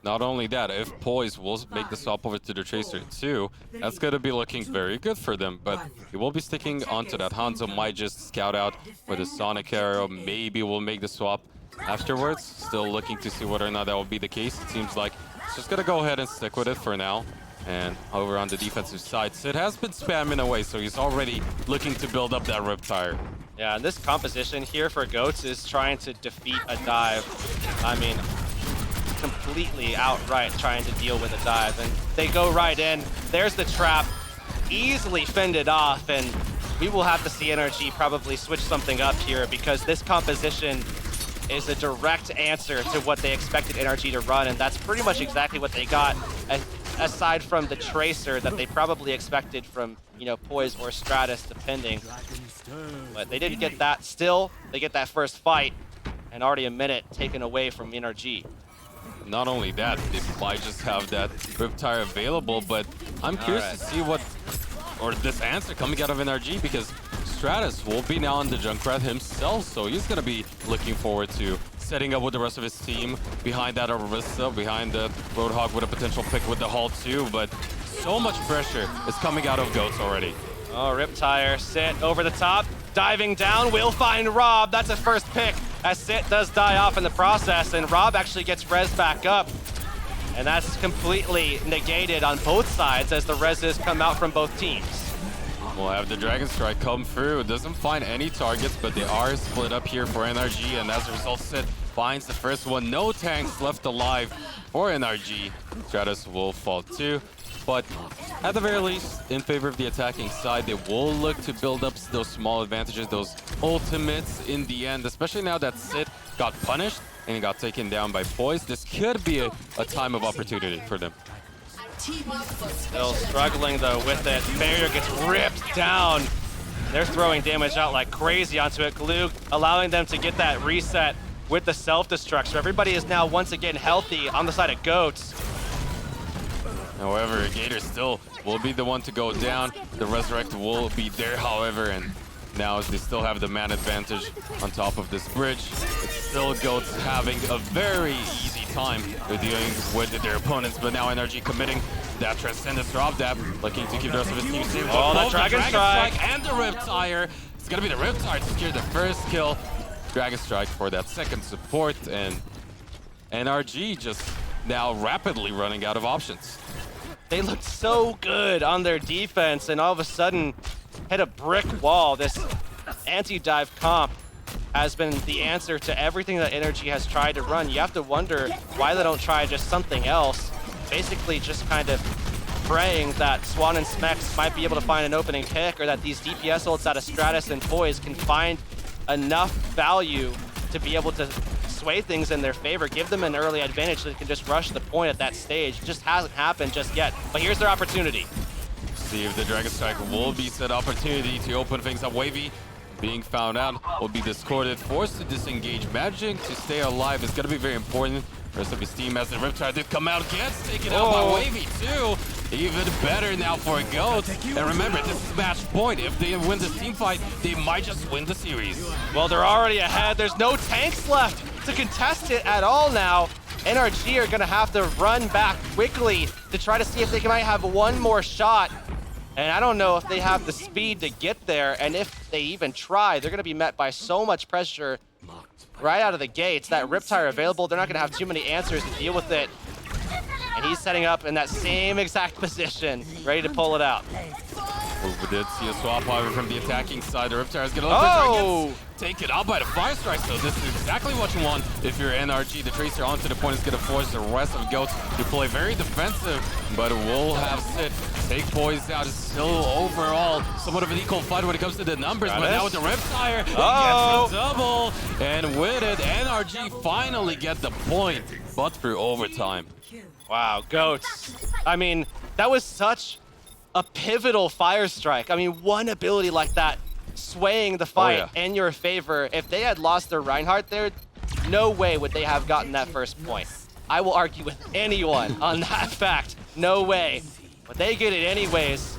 Not only that, if Poise will make the swap over to the Tracer too, that's going to be looking very good for them. But he will be sticking onto that. Hanzo might just scout out with a Sonic Arrow. Maybe we'll make the swap afterwards. Still looking to see whether or not that will be the case. It seems like it's just going to go ahead and stick with it for now. And over on the defensive side, Sid has been spamming away, so he's already looking to build up that Riptire. Yeah, and this composition here for Goats is trying to defeat a dive. I mean, completely outright trying to deal with a dive, and they go right in. There's the trap, easily fended off, and we will have to see NRG probably switch something up here because this composition is a direct answer to what they expected NRG to run, and that's pretty much exactly what they got, aside from the Tracer that they probably expected from, Poise or Stratus, depending. But they didn't get that. Still, they get that first fight, and already a minute taken away from NRG. Not only that, they might just have that Riptire available, but I'm curious to see this answer coming out of NRG, because Stratus will be now on the Junkrat himself, so he's going to be looking forward to setting up with the rest of his team behind that Orisa, behind the Roadhog with a potential pick with the Hull too, but so much pressure is coming out of Goats already. Oh, Riptire, Sit over the top, diving down, will find Rob. That's a first pick, as Sit does die off in the process, and Rob actually gets res back up. And that's completely negated on both sides as the reses come out from both teams. We'll have the Dragon Strike come through. It doesn't find any targets, but they are split up here for NRG, and as a result, Sid finds the first one. No tanks left alive for NRG. Stratus will fall too, but at the very least, in favor of the attacking side, they will look to build up those small advantages, those ultimates in the end, especially now that Sid got punished and he got taken down by Poise. This could be a time of opportunity for them. Still struggling though with it. Barrier gets ripped down. They're throwing damage out like crazy onto it. Glug allowing them to get that reset with the self-destruct. So everybody is now once again healthy on the side of Goats. However, Gator still will be the one to go down. The Resurrect will be there, however, and now they still have the man advantage on top of this bridge. It's still Goats having a very easy time dealing with their opponents, but now NRG committing that Transcendence drop that, looking to keep the rest of his team safe. Oh, the Dragon Strike and the Riptire. It's gonna be the Riptire to secure the first kill. Dragon Strike for that second support, and NRG just now rapidly running out of options. They looked so good on their defense, and all of a sudden hit a brick wall. This anti-dive comp has been the answer to everything that NRG has tried to run. You have to wonder why they don't try just something else. Basically just kind of praying that Swan and Smex might be able to find an opening pick, or that these DPS ults out of Stratus and Poise can find enough value to be able to sway things in their favor, give them an early advantage so they can just rush the point at that stage. It just hasn't happened just yet, but here's their opportunity. See if the Dragon Strike will be said opportunity to open things up. Wavy being found out will be discorded, forced to disengage. Managing to stay alive is going to be very important. Rest of his team as the Riptide did come out, gets taken out by Wavy too. Even better now for Goats. And remember, this is match point. If they win this team fight, they might just win the series. Well, they're already ahead. There's no tanks left to contest it at all now. NRG are gonna have to run back quickly to try to see if they might have one more shot. And I don't know if they have the speed to get there, and if they even try, they're gonna be met by so much pressure right out of the gates. That Riptire available, they're not gonna have too many answers to deal with it. And he's setting up in that same exact position, ready to pull it out. We did see a swap, however, from the attacking side. The Riptire is gonna take it out by the Fire Strike, so this is exactly what you want if you're NRG. The Tracer onto the point is gonna force the rest of Goats to play very defensive, but we'll have Sid take Poise out. It's still overall somewhat of an equal fight when it comes to the numbers, but now with the Riptire, he gets the double, and with it, NRG finally get the point, but through overtime. Wow, Goats. I mean, that was such a pivotal Fire Strike. I mean, one ability like that, swaying the fight in your favor. If they had lost their Reinhardt there, no way would they have gotten that first point. I will argue with anyone on that fact. No way. But they get it anyways.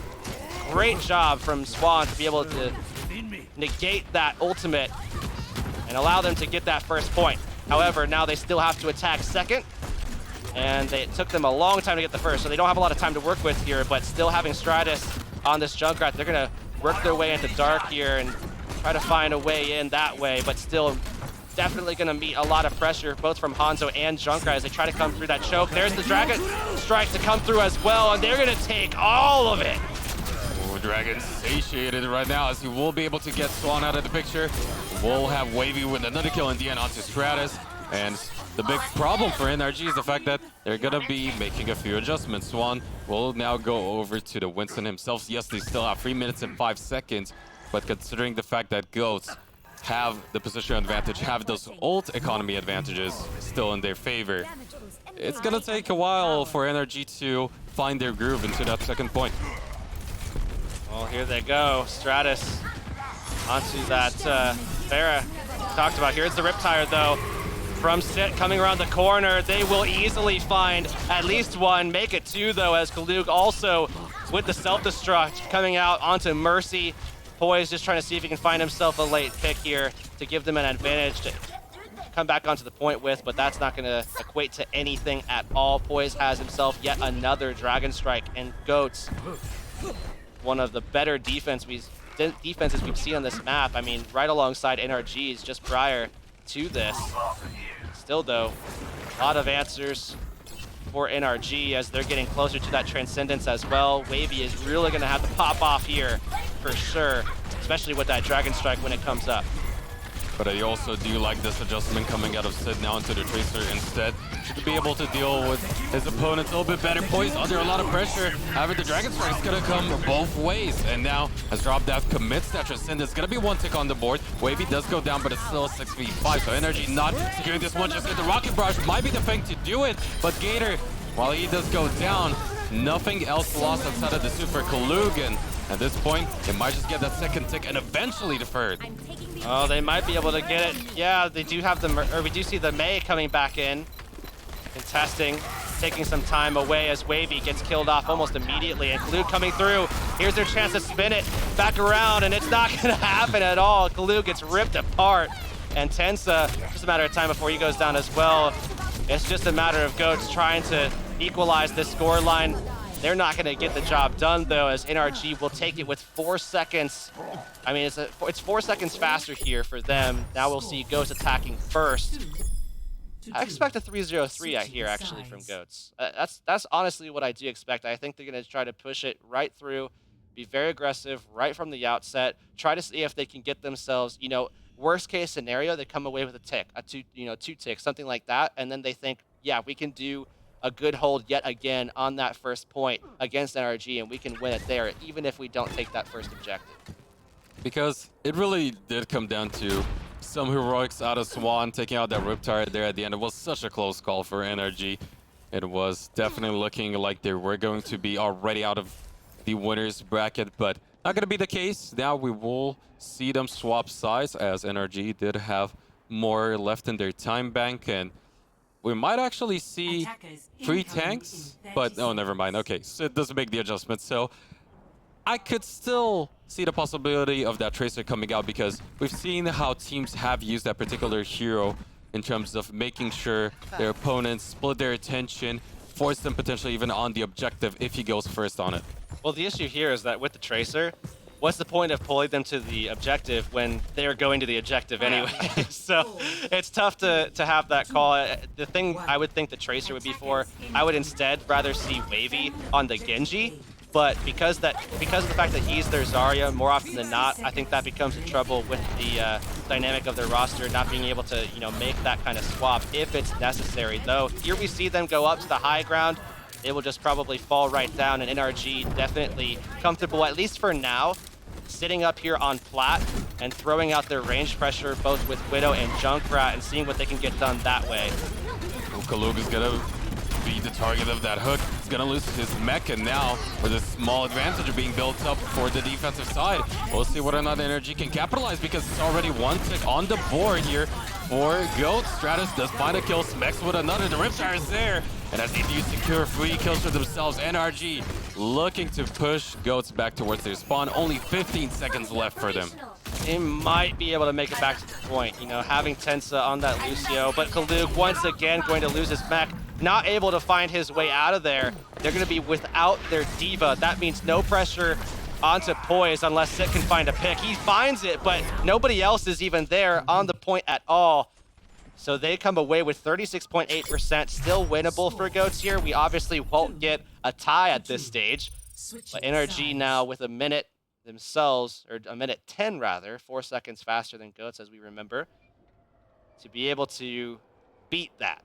Great job from Swan to be able to negate that ultimate and allow them to get that first point. However, now they still have to attack second. And it took them a long time to get the first, so they don't have a lot of time to work with here, but still having Stratus on this Junkrat, they're gonna work their way into Dark here and try to find a way in that way, but still definitely gonna meet a lot of pressure, both from Hanzo and Junkrat as they try to come through that choke. There's the Dragon Strike to come through as well, and they're gonna take all of it. Dragon satiated right now as he will be able to get Swan out of the picture. We'll have Wavy with another kill in the end onto Stratus, and the big problem for NRG is the fact that they're gonna be making a few adjustments. Swan will now go over to the Winston himself. Yes, they still have 3 minutes and 5 seconds, but considering the fact that Goats have the position advantage, have those ult economy advantages still in their favor, it's gonna take a while for NRG to find their groove into that second point. Well, here they go. Stratus onto that Pharah talked about. Here's the Riptire, though. From Sit coming around the corner, they will easily find at least one. Make it two, though, as Kalug also with the self-destruct coming out onto Mercy. Poise just trying to see if he can find himself a late pick here to give them an advantage to come back onto the point with, but that's not going to equate to anything at all. Poise has himself yet another Dragon Strike, and Goats, one of the better defenses we've seen on this map. I mean, right alongside NRG's just prior to this. Still, though, a lot of answers for NRG as they're getting closer to that Transcendence as well. Wavy is really going to have to pop off here for sure, especially with that Dragon Strike when it comes up. But I also do like this adjustment coming out of Sid now into the Tracer instead. Should be able to deal with his opponents a little bit better. Poised under a lot of pressure. However, the Dragon Strike is going to come both ways. And now, as Drop Death commits that Transcendence, it's going to be one tick on the board. Wavy does go down, but it's still a 6v5. So NRG not securing this one. Just get the Rocket Barrage. Might be the thing to do it. But Gator, while he does go down, nothing else lost outside of the Super Kalugan. At this point, they might just get that second tick and eventually the third. Oh, they might be able to get it. Yeah, they do have we do see the Mei coming back in, contesting, taking some time away as Wavy gets killed off almost immediately. And Kalug coming through. Here's their chance to spin it back around, and it's not going to happen at all. Kalug gets ripped apart, and Tensa, just a matter of time before he goes down as well. It's just a matter of Goats trying to equalize this score line. They're not going to get the job done, though, as NRG will take it with 4 seconds. I mean, it's 4 seconds faster here for them. Now we'll see Goats attacking first. I expect a 3-0-3 out here, actually, from Goats. That's honestly what I do expect. I think they're going to try to push it right through, be very aggressive right from the outset, try to see if they can get themselves, you know, worst case scenario, they come away with a tick, two ticks, something like that, and then they think, yeah, we can do a good hold yet again on that first point against NRG, and we can win it there, even if we don't take that first objective. Because it really did come down to some heroics out of Swan, taking out that Riptide there at the end. It was such a close call for NRG. It was definitely looking like they were going to be already out of the winner's bracket, but not going to be the case. Now we will see them swap sides, as NRG did have more left in their time bank, and we might actually see 3 tanks, but oh, never mind. Okay, so it doesn't make the adjustment. So I could still see the possibility of that Tracer coming out, because we've seen how teams have used that particular hero in terms of making sure their opponents split their attention, force them potentially even on the objective if he goes first on it. Well, the issue here is that with the Tracer, what's the point of pulling them to the objective when they're going to the objective anyway? So it's tough to have that call. The thing I would think the Tracer would be for, I would instead rather see Wavy on the Genji. But because of the fact that he's their Zarya, more often than not, I think that becomes a trouble with the dynamic of their roster, not being able to, you know, make that kind of swap if it's necessary. Though here we see them go up to the high ground. It will just probably fall right down, and NRG definitely comfortable, at least for now, sitting up here on plat and throwing out their range pressure both with Widow and Junkrat and seeing what they can get done that way. Kalug is gonna be the target of that hook. He's gonna lose his mech, and now with a small advantage being built up for the defensive side, we'll see whether or not NRG can capitalize, because it's already 1 tick on the board here for Goat. Stratus does find a kill, Smex with another. The Riptide is there, and as they do secure 3 kills for themselves, NRG looking to push Goats back towards their spawn. Only 15 seconds left for them. They might be able to make it back to the point, you know, having Tensa on that Lucio, but Kalug once again going to lose his mech, not able to find his way out of there. They're going to be without their diva. That means no pressure onto Poise unless Sit can find a pick. He finds it, but nobody else is even there on the point at all. So they come away with 36.8%, still winnable for Goats here. We obviously won't get a tie at this stage, but NRG now with a minute themselves, or a minute 10 rather, 4 seconds faster than Goats, as we remember, to be able to beat that.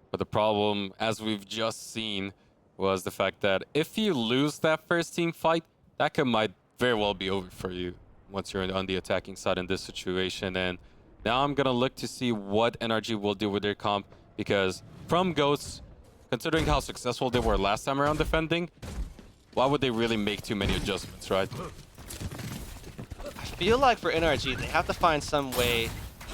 But the problem, as we've just seen, was the fact that if you lose that first team fight, that might very well be over for you once you're on the attacking side in this situation. And now I'm gonna look to see what NRG will do with their comp, because from Goats, considering how successful they were last time around defending, why would they really make too many adjustments, right? I feel like for NRG, they have to find some way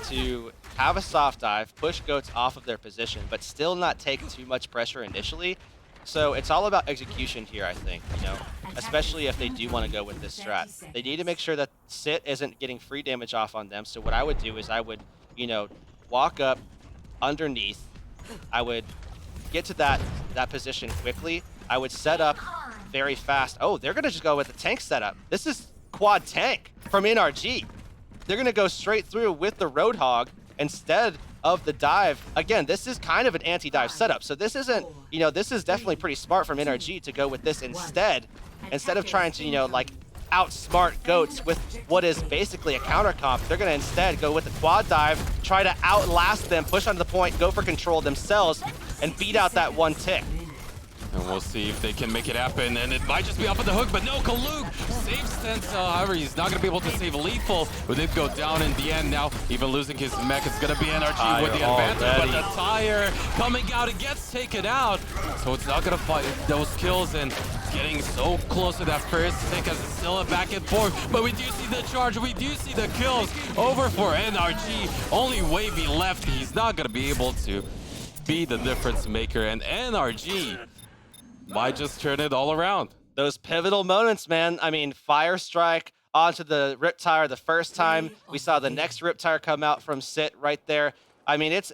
to have a soft dive, push Goats off of their position, but still not take too much pressure initially. So it's all about execution here, I think, you know, especially if they do want to go with this strat. They need to make sure that Sit isn't getting free damage off on them. So what I would do is I would, you know, walk up underneath. I would get to that position quickly. I would set up very fast. Oh, they're going to just go with the tank setup. This is quad tank from NRG. They're going to go straight through with the Roadhog instead of the dive. Again, this is kind of an anti-dive setup. So this isn't, this is definitely pretty smart from NRG to go with this instead of trying to, like, outsmart Goats with what is basically a counter comp. They're going to instead go with the quad dive, try to outlast them, push onto the point, go for control themselves, and beat out that one tick. And we'll see if they can make it happen, and it might just be off of the hook, but no, Kalug saves Stencil. However, he's not going to be able to save Lethal, who did go down in the end. Now, even losing his mech, it's going to be NRG with the advantage, but the tire coming out, it gets taken out, so it's not going to fight those kills, and getting so close to that first tick as it's still a back and forth, but we do see the charge, we do see the kills over for NRG. Only Wavy left, he's not going to be able to be the difference maker, and NRG might just turn it all around. Those pivotal moments, man. I mean, Fire Strike onto the Rip Tire the first time. We saw the next Rip Tire come out from Sit right there. I mean, it's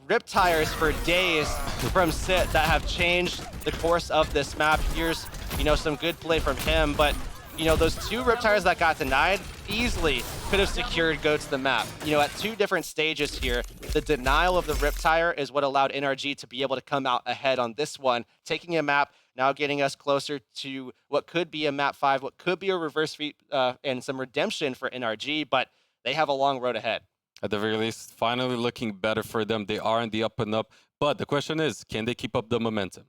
Rip Tires for days from Sit that have changed the course of this map. Here's, some good play from him, but those two Rip Tires that got denied easily could have secured Goats the map. At two different stages here, the denial of the Rip Tire is what allowed NRG to be able to come out ahead on this one, taking a map, now getting us closer to what could be a map 5, what could be a reverse sweep, and some redemption for NRG, but they have a long road ahead. At the very least, finally looking better for them. They are in the up and up, but the question is, can they keep up the momentum?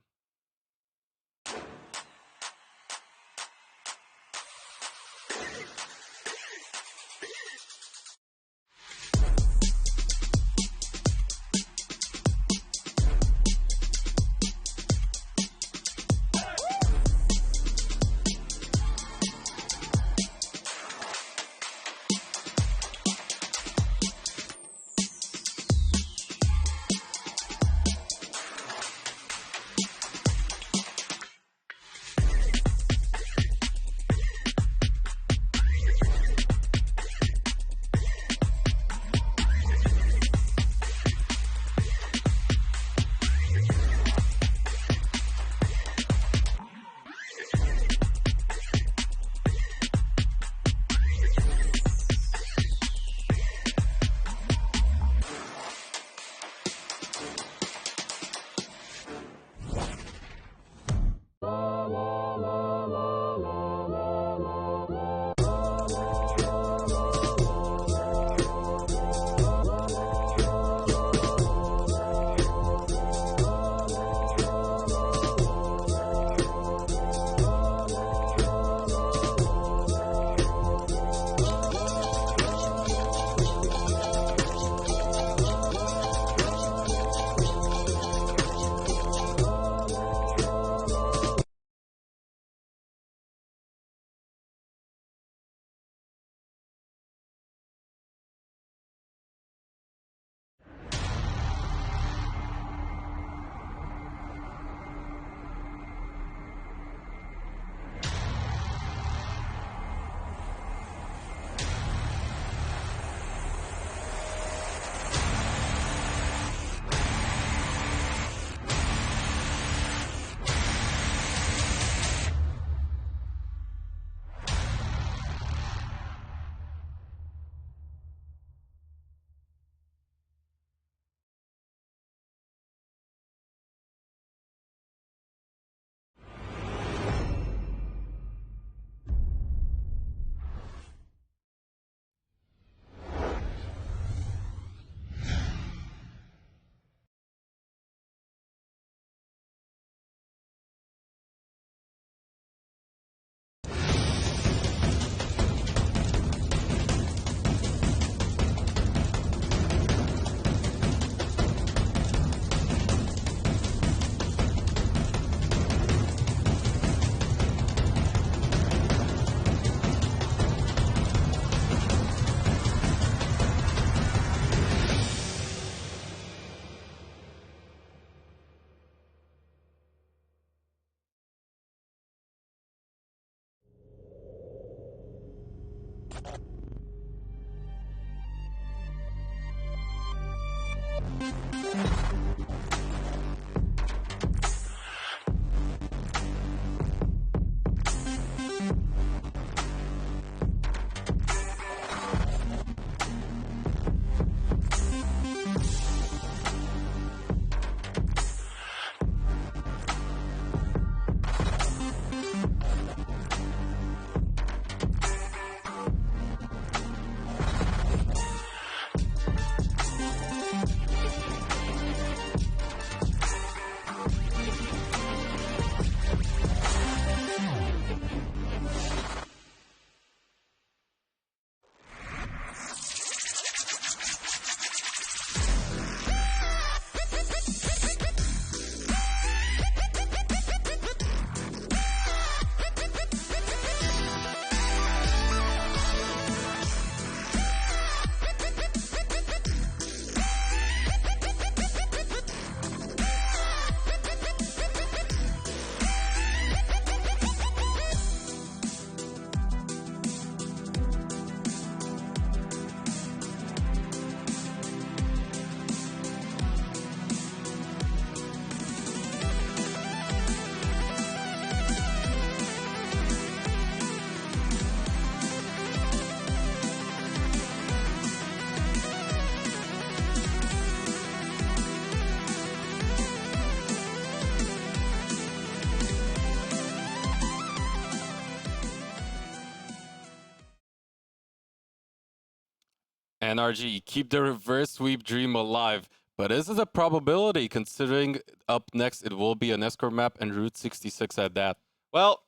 NRG, keep the reverse sweep dream alive. But is it a probability considering up next it will be an escort map and Route 66 at that? Well,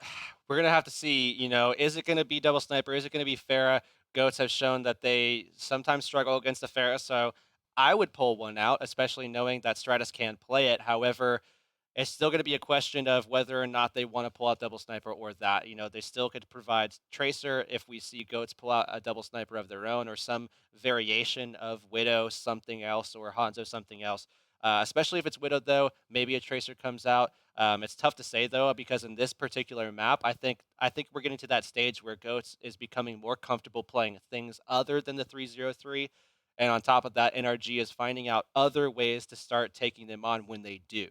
we're gonna have to see. Is it gonna be double sniper? Is it gonna be Pharah? Goats have shown that they sometimes struggle against the Pharah, so I would pull one out, especially knowing that Stratus can play it. However, it's still going to be a question of whether or not they want to pull out double sniper or that. They still could provide tracer if we see goats pull out a double sniper of their own or some variation of Widow something else or Hanzo something else. Especially if it's Widow, though, maybe a tracer comes out. It's tough to say though because in this particular map, I think we're getting to that stage where goats is becoming more comfortable playing things other than the 303. And on top of that, NRG is finding out other ways to start taking them on when they do.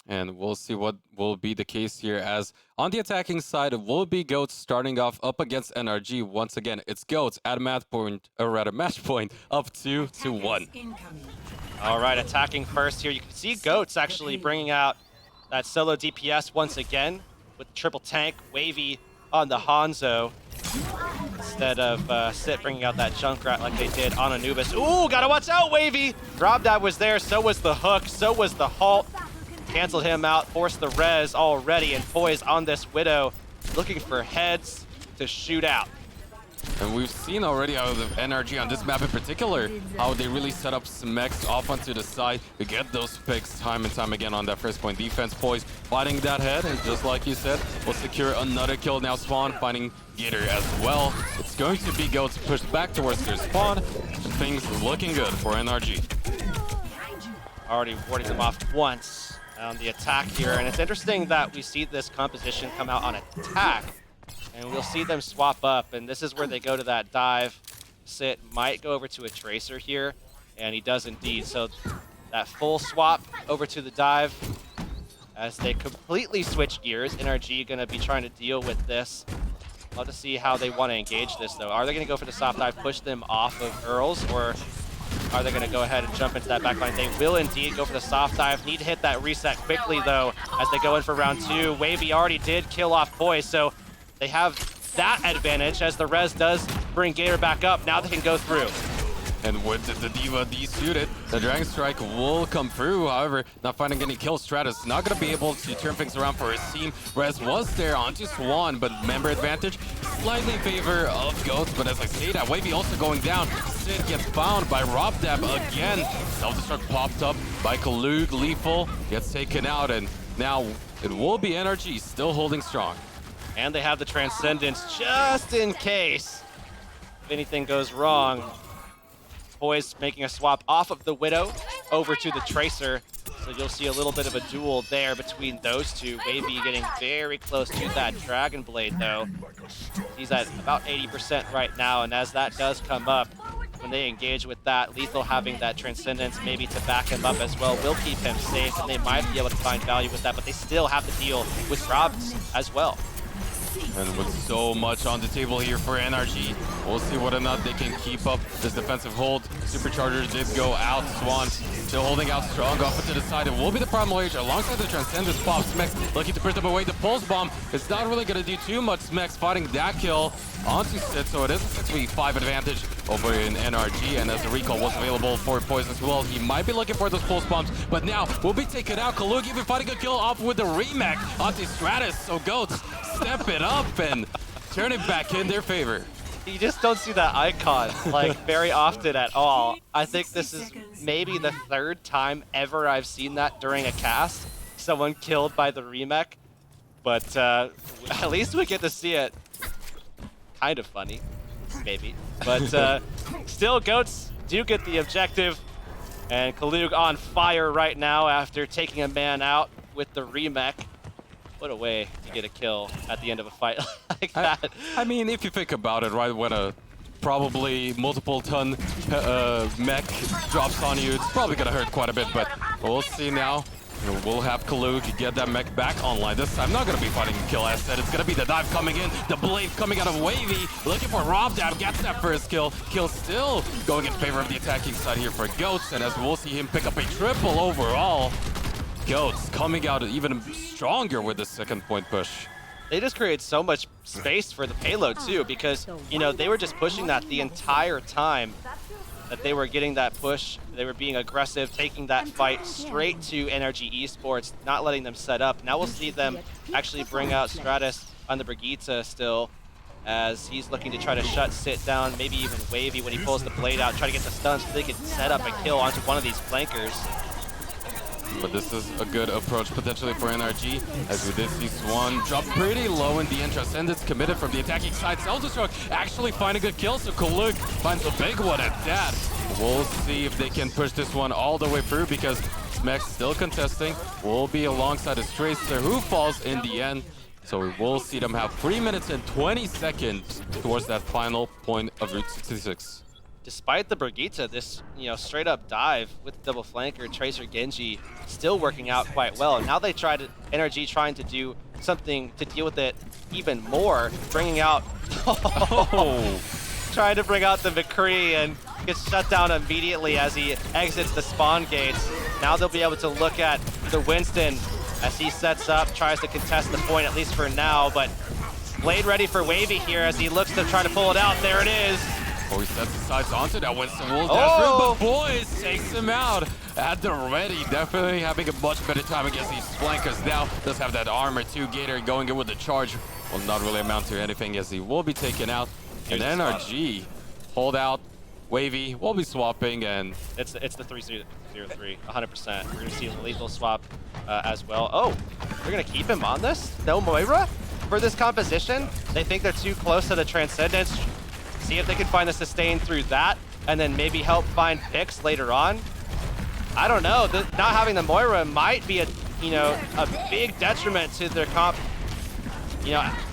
And we'll see what will be the case here as on the attacking side, it will be Goats starting off up against NRG. Once again, it's Goats at a match point, up 2-1. All right, attacking first here. You can see Goats actually bringing out that solo DPS once again with the triple tank, Wavy on the Hanzo. Instead of Sit bringing out that Junkrat like they did on Anubis. Ooh, gotta watch out, Wavy! Robdad was there, so was the hook, so was the halt. Canceled him out, forced the res already, and Poise on this Widow, looking for heads to shoot out. And we've seen already out of NRG on this map in particular, how they really set up Smex off onto the side to get those picks time and time again on that first point defense. Poise fighting that head, and just like you said, will secure another kill. Now Spawn finding Gator as well. It's going to be Goats pushed back towards their spawn. Things looking good for NRG. Already warding them off once on the attack here, and it's interesting that we see this composition come out on attack, and we'll see them swap up, and this is where they go to that dive. Sit might go over to a tracer here, and he does indeed. So that full swap over to the dive as they completely switch gears. NRG gonna be trying to deal with this. Love to see how they want to engage this though. Are they gonna go for the soft dive, push them off of Earls, or are they going to go ahead and jump into that backline? They will indeed go for the soft dive. Need to hit that reset quickly, though, as they go in for round 2. Wavy already did kill off Poise, so they have that advantage as the res does bring Gator back up. Now they can go through. And with the D.Va desuited, the Dragon Strike will come through. However, not finding any kills. Stratus not going to be able to turn things around for his team. Res was there onto Swan, but member advantage slightly in favor of Goats. But as I say that, Wavy also going down. Sid gets found by Robdab again. Self-destruct popped up by Kalug. Lethal gets taken out, and now it will be NRG still holding strong. And they have the Transcendence just in case if anything goes wrong. Poise making a swap off of the Widow over to the Tracer. So you'll see a little bit of a duel there between those two. Wavy getting very close to that Dragon Blade though. He's at about 80% right now, and as that does come up, when they engage with that, Lethal having that Transcendence maybe to back him up as well will keep him safe, and they might be able to find value with that, but they still have to deal with Robs as well. And with so much on the table here for NRG, we'll see whether or not they can keep up this defensive hold. Supercharger did go out. Swan still holding out strong off into the side. It will be the Primal Rage alongside the Transcendence pop. Smex looking to push them away. The Pulse Bomb is not really going to do too much. Smex fighting that kill onto Sid, so it is a 6v5 advantage over in NRG. And as the recall was available for Poise as well, he might be looking for those Pulse Bombs, but now will be taken out. Kalug even fighting a kill off with the remake onto Stratus. So Goats step it up and turn it back in their favor. You just don't see that icon like very often at all. I think this is maybe the 3rd time ever I've seen that during a cast. Someone killed by the remake, but at least we get to see it. Kind of funny, maybe, but still Goats do get the objective, and Kalug on fire right now after taking a man out with the remake. What a way to get a kill at the end of a fight like that. I mean, if you think about it, right, when a probably multiple ton mech drops on you, it's probably gonna hurt quite a bit, but we'll see now. We'll have Kalug get that mech back online. This time not gonna be fighting a kill, as said. It's gonna be the dive coming in, the blade coming out of Wavy, looking for Robdab, gets that first kill. Kill still going in favor of the attacking side here for Goats, and as we'll see him pick up a triple overall. Goats coming out even stronger with the 2nd point push. They just create so much space for the payload too, because they were just pushing that the entire time. that they were getting that push. They were being aggressive, taking that fight straight to NRG Esports, not letting them set up. Now we'll see them actually bring out Stratus on the Brigitte still, as he's looking to try to shut Sit down, maybe even Wavy when he pulls the blade out, try to get the stun so they can set up a kill onto one of these flankers. But this is a good approach potentially for NRG, as we did see Swan drop pretty low in the end. Transcendence committed from the attacking side. Self-destruct actually find a good kill, so Kaluk finds a big one at that. We'll see if they can push this one all the way through, because Smex still contesting. Will be alongside a Tracer who falls in the end. So we will see them have 3 minutes and 20 seconds towards that final point of Route 66. Despite the Brigitte, this straight up dive with the double flanker, Tracer Genji still working out quite well. Now they tried NRG trying to do something to deal with it even more, bringing out trying to bring out the McCree and gets shut down immediately as he exits the spawn gates. Now they'll be able to look at the Winston as he sets up, tries to contest the point at least for now, but Blade ready for Wavy here as he looks to try to pull it out. There it is. Oh, he sets his sights onto that Winston. Will dash through, but Boys takes him out at the ready. Definitely having a much better time against these flankers now. Does have that armor too. Gator going in with the charge will not really amount to anything as he will be taken out. And NRG hold out. Wavy will be swapping, and it's the 3-0-3, 100%. We're gonna see a lethal swap as well. Oh, they're gonna keep him on this? No Moira for this composition? They think they're too close to the Transcendence. See if they can find the sustain through that, and then maybe help find picks later on. I don't know. Not having the Moira might be a big detriment to their comp.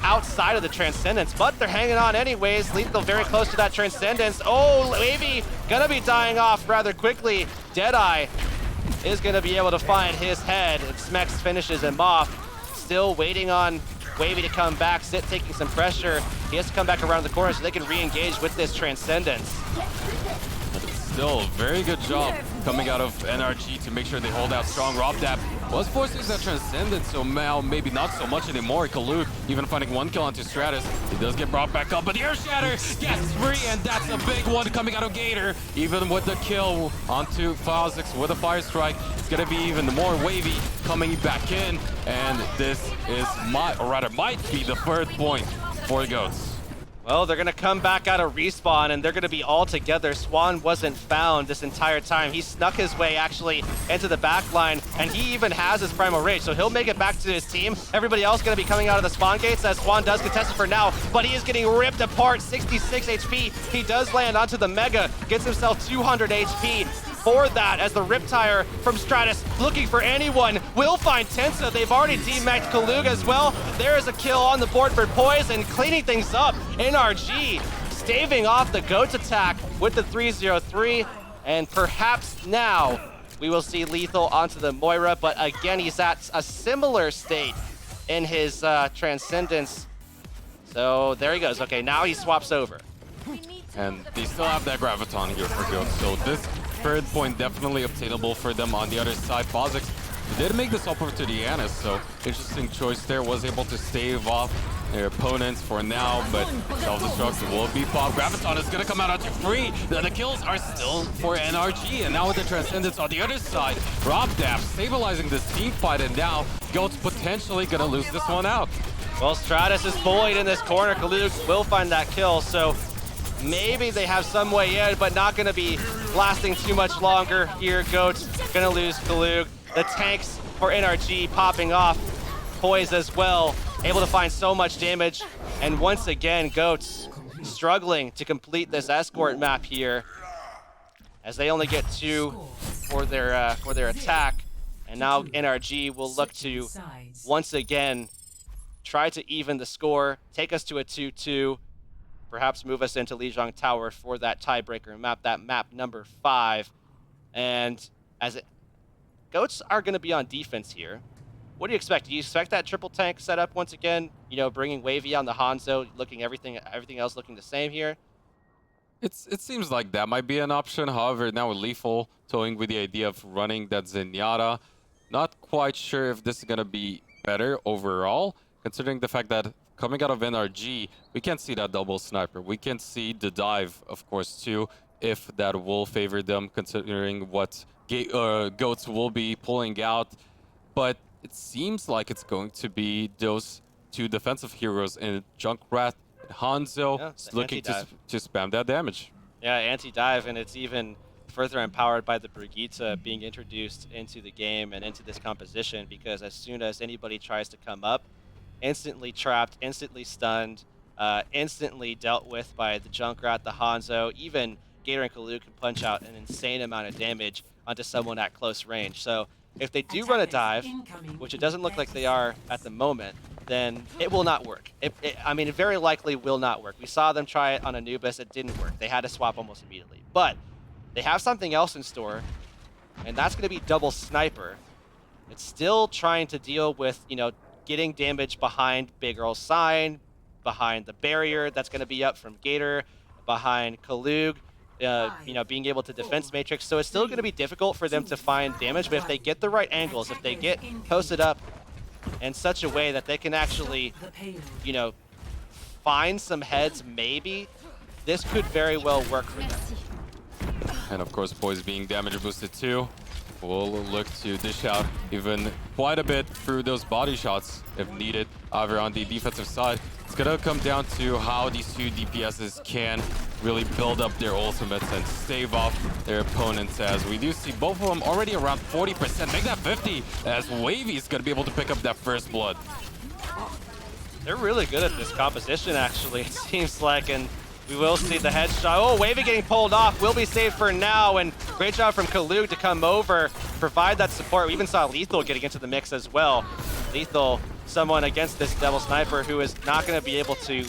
Outside of the Transcendence, but they're hanging on anyways. Lethal very close to that Transcendence. Oh, Wavy gonna be dying off rather quickly. Deadeye is gonna be able to find his head, and Smex finishes him off. Still waiting on Wavy to come back. Sit taking some pressure. He has to come back around the corner so they can re-engage with this Transcendence. Still, very good job coming out of NRG to make sure they hold out strong. Robdap was forcing that Transcendence, so now maybe not so much anymore. Kaluk even finding one kill onto Stratus. He does get brought back up, but the Ear Shatter gets free, and that's a big one coming out of Gator. Even with the kill onto Fazix with a Fire Strike, it's gonna be even more Wavy coming back in, and this is might be the third point for the Goats. Well, they're gonna come back out of respawn and they're gonna be all together. Swan wasn't found this entire time. He snuck his way actually into the back line, and he even has his Primal Rage, so he'll make it back to his team. Everybody else gonna be coming out of the spawn gates as Swan does contest it for now, but he is getting ripped apart. 66 HP. He does land onto the Mega, gets himself 200 HP. For that, as the Riptire from Stratus looking for anyone will find Tensa. They've already demaxed Kalug as well. There is a kill on the board for Poison, cleaning things up. NRG staving off the Goats attack with the 3-0-3, and perhaps now we will see Lethal onto the Moira, but again, he's at a similar state in his Transcendence. So there he goes. Okay, now he swaps over. And they still have that Graviton here for Goats, so this third point definitely obtainable for them on the other side. Fazix did make this offer to Diana, so interesting choice there. Was able to stave off their opponents for now, but self-destruct will be popped. Graviton is going to come out onto free. The kills are still for NRG, and now with the Transcendence on the other side, Robdap stabilizing this team fight, and now Goats potentially going to lose this one out. Well, Stratus is bullied in this corner. Kaluk will find that kill, so maybe they have some way in, but not going to be lasting too much longer here. Goats going to lose Kalug. The tanks for NRG popping off. Poise as well, able to find so much damage. And once again, Goats struggling to complete this escort map here, as they only get 2 for their attack. And now NRG will look to once again try to even the score, take us to a 2-2. Perhaps move us into Lijiang Tower for that tiebreaker map, that map number 5. And Goats are going to be on defense here. What do you expect? Do you expect that triple tank setup once again? Bringing Wavy on the Hanzo, looking everything else looking the same here. It seems like that might be an option. However, now with Lethal toying with the idea of running that Zenyatta, not quite sure if this is going to be better overall, considering the fact that coming out of NRG, we can't see that double sniper. We can see the dive, of course, too. if that will favor them, considering what Goats will be pulling out. But it seems like it's going to be those two defensive heroes in Junkrat and Hanzo Yeah, is the looking anti-dive. to spam that damage. Yeah, anti-dive, and it's even further empowered by the Brigitte being introduced into the game and into this composition, because as soon as anybody tries to come up, instantly trapped, instantly stunned, instantly dealt with by the Junkrat, the Hanzo. Even Gator and Kalu can punch out an insane amount of damage onto someone at close range. So if they do run a dive, which it doesn't look like they are at the moment, then it will not work. I mean, it very likely will not work. We saw them try it on Anubis. It didn't work. They had to swap almost immediately. But they have something else in store, and that's going to be double sniper. It's still trying to deal with, getting damage behind Big Earl's sign, behind the barrier that's going to be up from Gator, behind Kalug, being able to defense matrix. So it's still going to be difficult for them to find damage, but if they get the right angles, if they get posted up in such a way that they can actually, find some heads, maybe, this could very well work for them. And of course, Poise being damage boosted too. Will look to dish out even quite a bit through those body shots if needed. However, on the defensive side, it's gonna come down to how these two DPSs can really build up their ultimates and stave off their opponents, as we do see both of them already around 40%, make that 50, as Wavy is gonna be able to pick up that first blood. They're really good at this composition, actually, it seems like, and we will see the headshot. Oh, Wavy getting pulled off, will be saved for now, and great job from Kalug to come over, provide that support. We even saw Lethal getting into the mix as well. Lethal, someone against this Devil Sniper who is not going to be able to,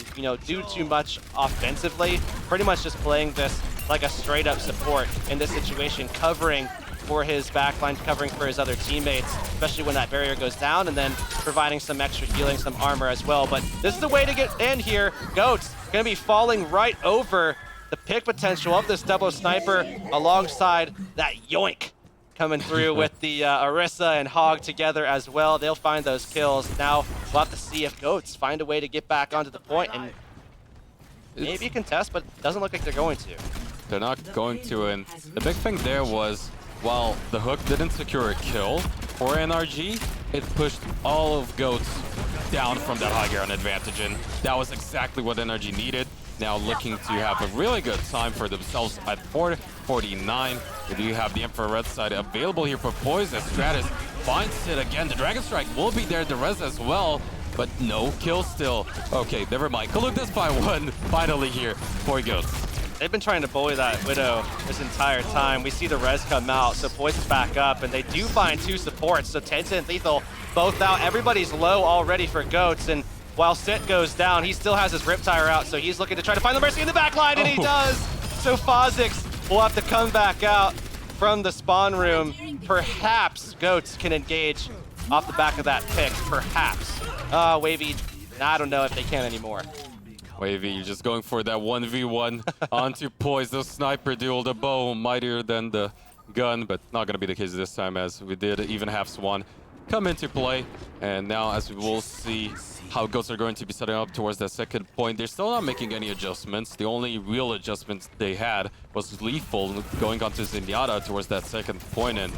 do too much offensively, pretty much just playing this like a straight up support in this situation, covering for his backline, covering for his other teammates, especially when that barrier goes down, and then providing some extra healing, some armor as well. But this is the way to get in here. Goats gonna be falling right over the pick potential of this double sniper alongside that yoink coming through with the Orisa and Hog together as well. They'll find those kills. Now we'll have to see if Goats find a way to get back onto the point and maybe contest, but it doesn't look like they're going to. They're not going to, and the big thing there was, while the hook didn't secure a kill for NRG, it pushed all of Goats down from that high ground advantage, and that was exactly what NRG needed. Now looking to have a really good time for themselves at 4:49. We do have the Infrared side available here for Poise, as Stratus finds it again. The Dragon Strike will be there, the res as well, but no kill still. Okay, never mind. Kaluk does by one finally here for Goats. They've been trying to bully that Widow this entire time. We see the res come out, so Poise is back up, and they do find two supports. So Tenta and Lethal both out. Everybody's low already for Goats, and while Sit goes down, he still has his Riptire out, so he's looking to try to find the Mercy in the back line, and he does! So Phozix will have to come back out from the spawn room. Perhaps Goats can engage off the back of that pick, perhaps. Wavy, I don't know if they can anymore. Wavy, you're just going for that 1v1 onto Poise. The sniper duel, the bow mightier than the gun, but not going to be the case this time, as we did even have Swan come into play. And now, as we will see how Goats are going to be setting up towards that second point, they're still not making any adjustments. The only real adjustments they had was Lethal going onto Zenyatta towards that second point, and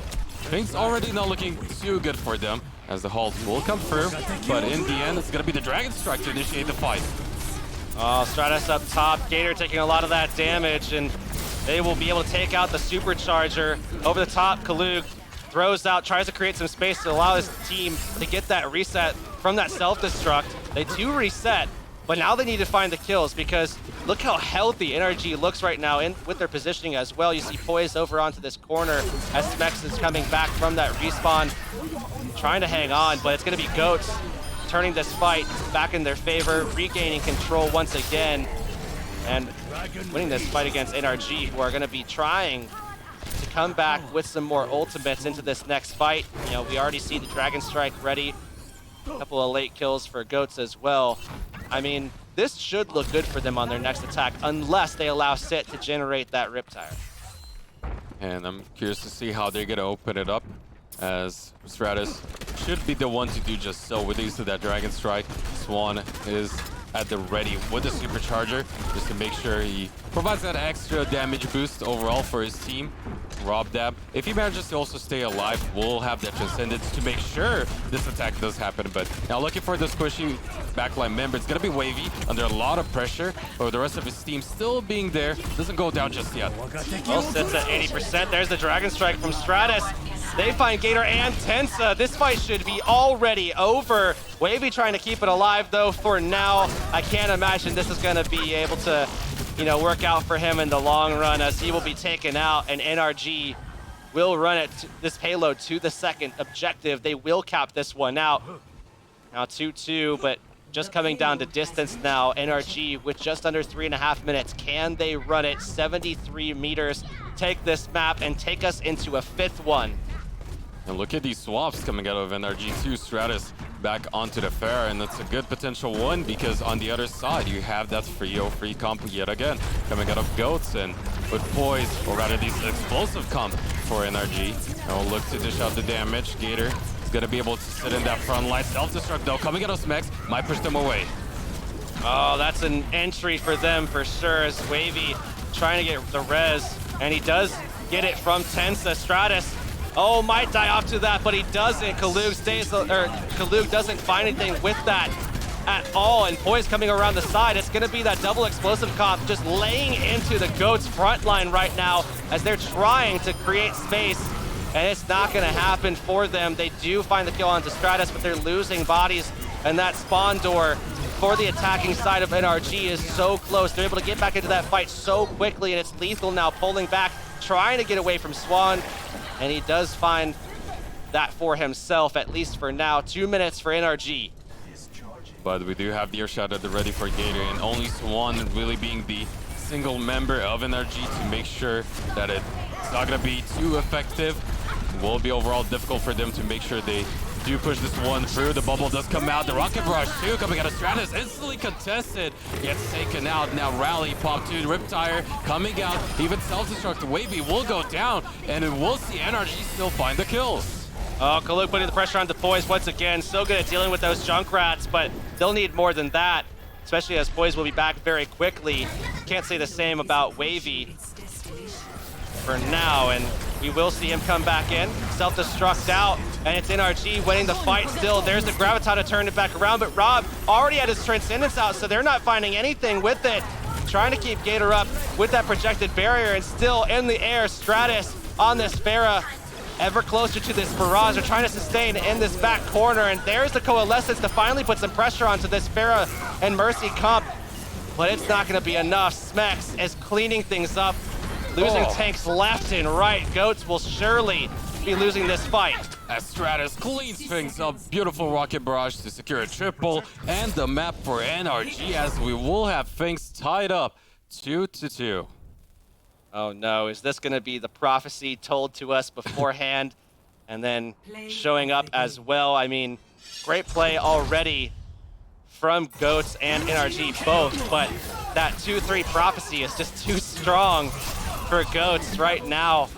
things already not looking too good for them, as the halt will come through. But in the end, it's going to be the Dragon Strike to initiate the fight. Oh, Stratus up top, Gator taking a lot of that damage, and they will be able to take out the Supercharger. Over the top, Kalug throws out, tries to create some space to allow his team to get that reset from that self-destruct. They do reset, but now they need to find the kills, because look how healthy NRG looks right now with their positioning as well. You see Poise over onto this corner as Smex is coming back from that respawn, trying to hang on, but it's going to be Goats turning this fight back in their favor, regaining control once again, and winning this fight against NRG, who are going to be trying to come back with some more ultimates into this next fight. We already see the Dragon Strike ready. A couple of late kills for Goats as well. I mean, this should look good for them on their next attack, unless they allow Sit to generate that Riptire. And I'm curious to see how they're going to open it up, as Stratus should be the one to do just so with the use of that Dragon Strike. Swan is at the ready with the supercharger, just to make sure he provides that extra damage boost overall for his team. Rob Dab, if he manages to also stay alive, we'll have that transcendence to make sure this attack does happen. But now looking for the squishy backline member, it's gonna be Wavy under a lot of pressure, but the rest of his team still being there, doesn't go down just yet. Well, sits at 80%. There's the Dragon Strike from Stratus. They find Gator and Tensa. This fight should be already over. Wavy trying to keep it alive though for now. I can't imagine this is gonna be able to, work out for him in the long run, as he will be taken out, and NRG will run it, this payload to the second objective. They will cap this one out. Now 2-2, but just coming down to distance now. NRG with just under 3.5 minutes. Can they run it 73 meters, take this map, and take us into a fifth one? And look at these swaps coming out of NRG2. Stratus back onto the fair, and that's a good potential one, because on the other side you have that free comp yet again coming out of Goats, and with poise, or rather these explosive comp for NRG. And we'll look to dish out the damage. Gator is gonna be able to sit in that front line. Self-destruct though coming out of Smex might push them away. Oh, that's an entry for them for sure, as Wavy trying to get the res, and he does get it from Tensa. Stratus, oh, might die off to that, but he doesn't. Kalug doesn't find anything with that at all, and Poise coming around the side. It's gonna be that double explosive comp just laying into the Goats front line right now as they're trying to create space, and it's not gonna happen for them. They do find the kill onto Stratus, but they're losing bodies, and that spawn door for the attacking side of NRG is so close. They're able to get back into that fight so quickly, and it's Lethal now pulling back, trying to get away from Swan, and he does find that for himself, at least for now. 2 minutes for NRG. But we do have the earshot at the ready for Gator, and only Swan really being the single member of NRG to make sure that it's not going to be too effective. It will be overall difficult for them to make sure they do push this one through. The bubble does come out. The rocket barrage too coming out of Stratus, instantly contested, gets taken out. Now Rally, Pop 2, Riptire coming out. Even self-destruct Wavy will go down, and we'll see NRG still find the kills. Oh, Kaluk putting the pressure on the Poise once again. So good at dealing with those Junkrats, but they'll need more than that, especially as Poise will be back very quickly. Can't say the same about Wavy for now, and we will see him come back in. Self-destruct out, and it's NRG winning the fight still. There's the Graviton to turn it back around, but Rob already had his Transcendence out, so they're not finding anything with it. Trying to keep Gator up with that projected barrier, and still in the air, Stratus on this Pharah, ever closer to this barrage. They're trying to sustain in this back corner, and there's the Coalescence to finally put some pressure onto this Pharah and Mercy comp, but it's not gonna be enough. Smex is cleaning things up, losing tanks left and right. Goats will surely be losing this fight. As Stratus cleans things up, beautiful rocket barrage to secure a triple, and the map for NRG, as we will have things tied up 2-2. Oh no, is this gonna be the prophecy told to us beforehand and then showing up as well? I mean, great play already from Goats and NRG both, but that 2-3 prophecy is just too strong for Goats right now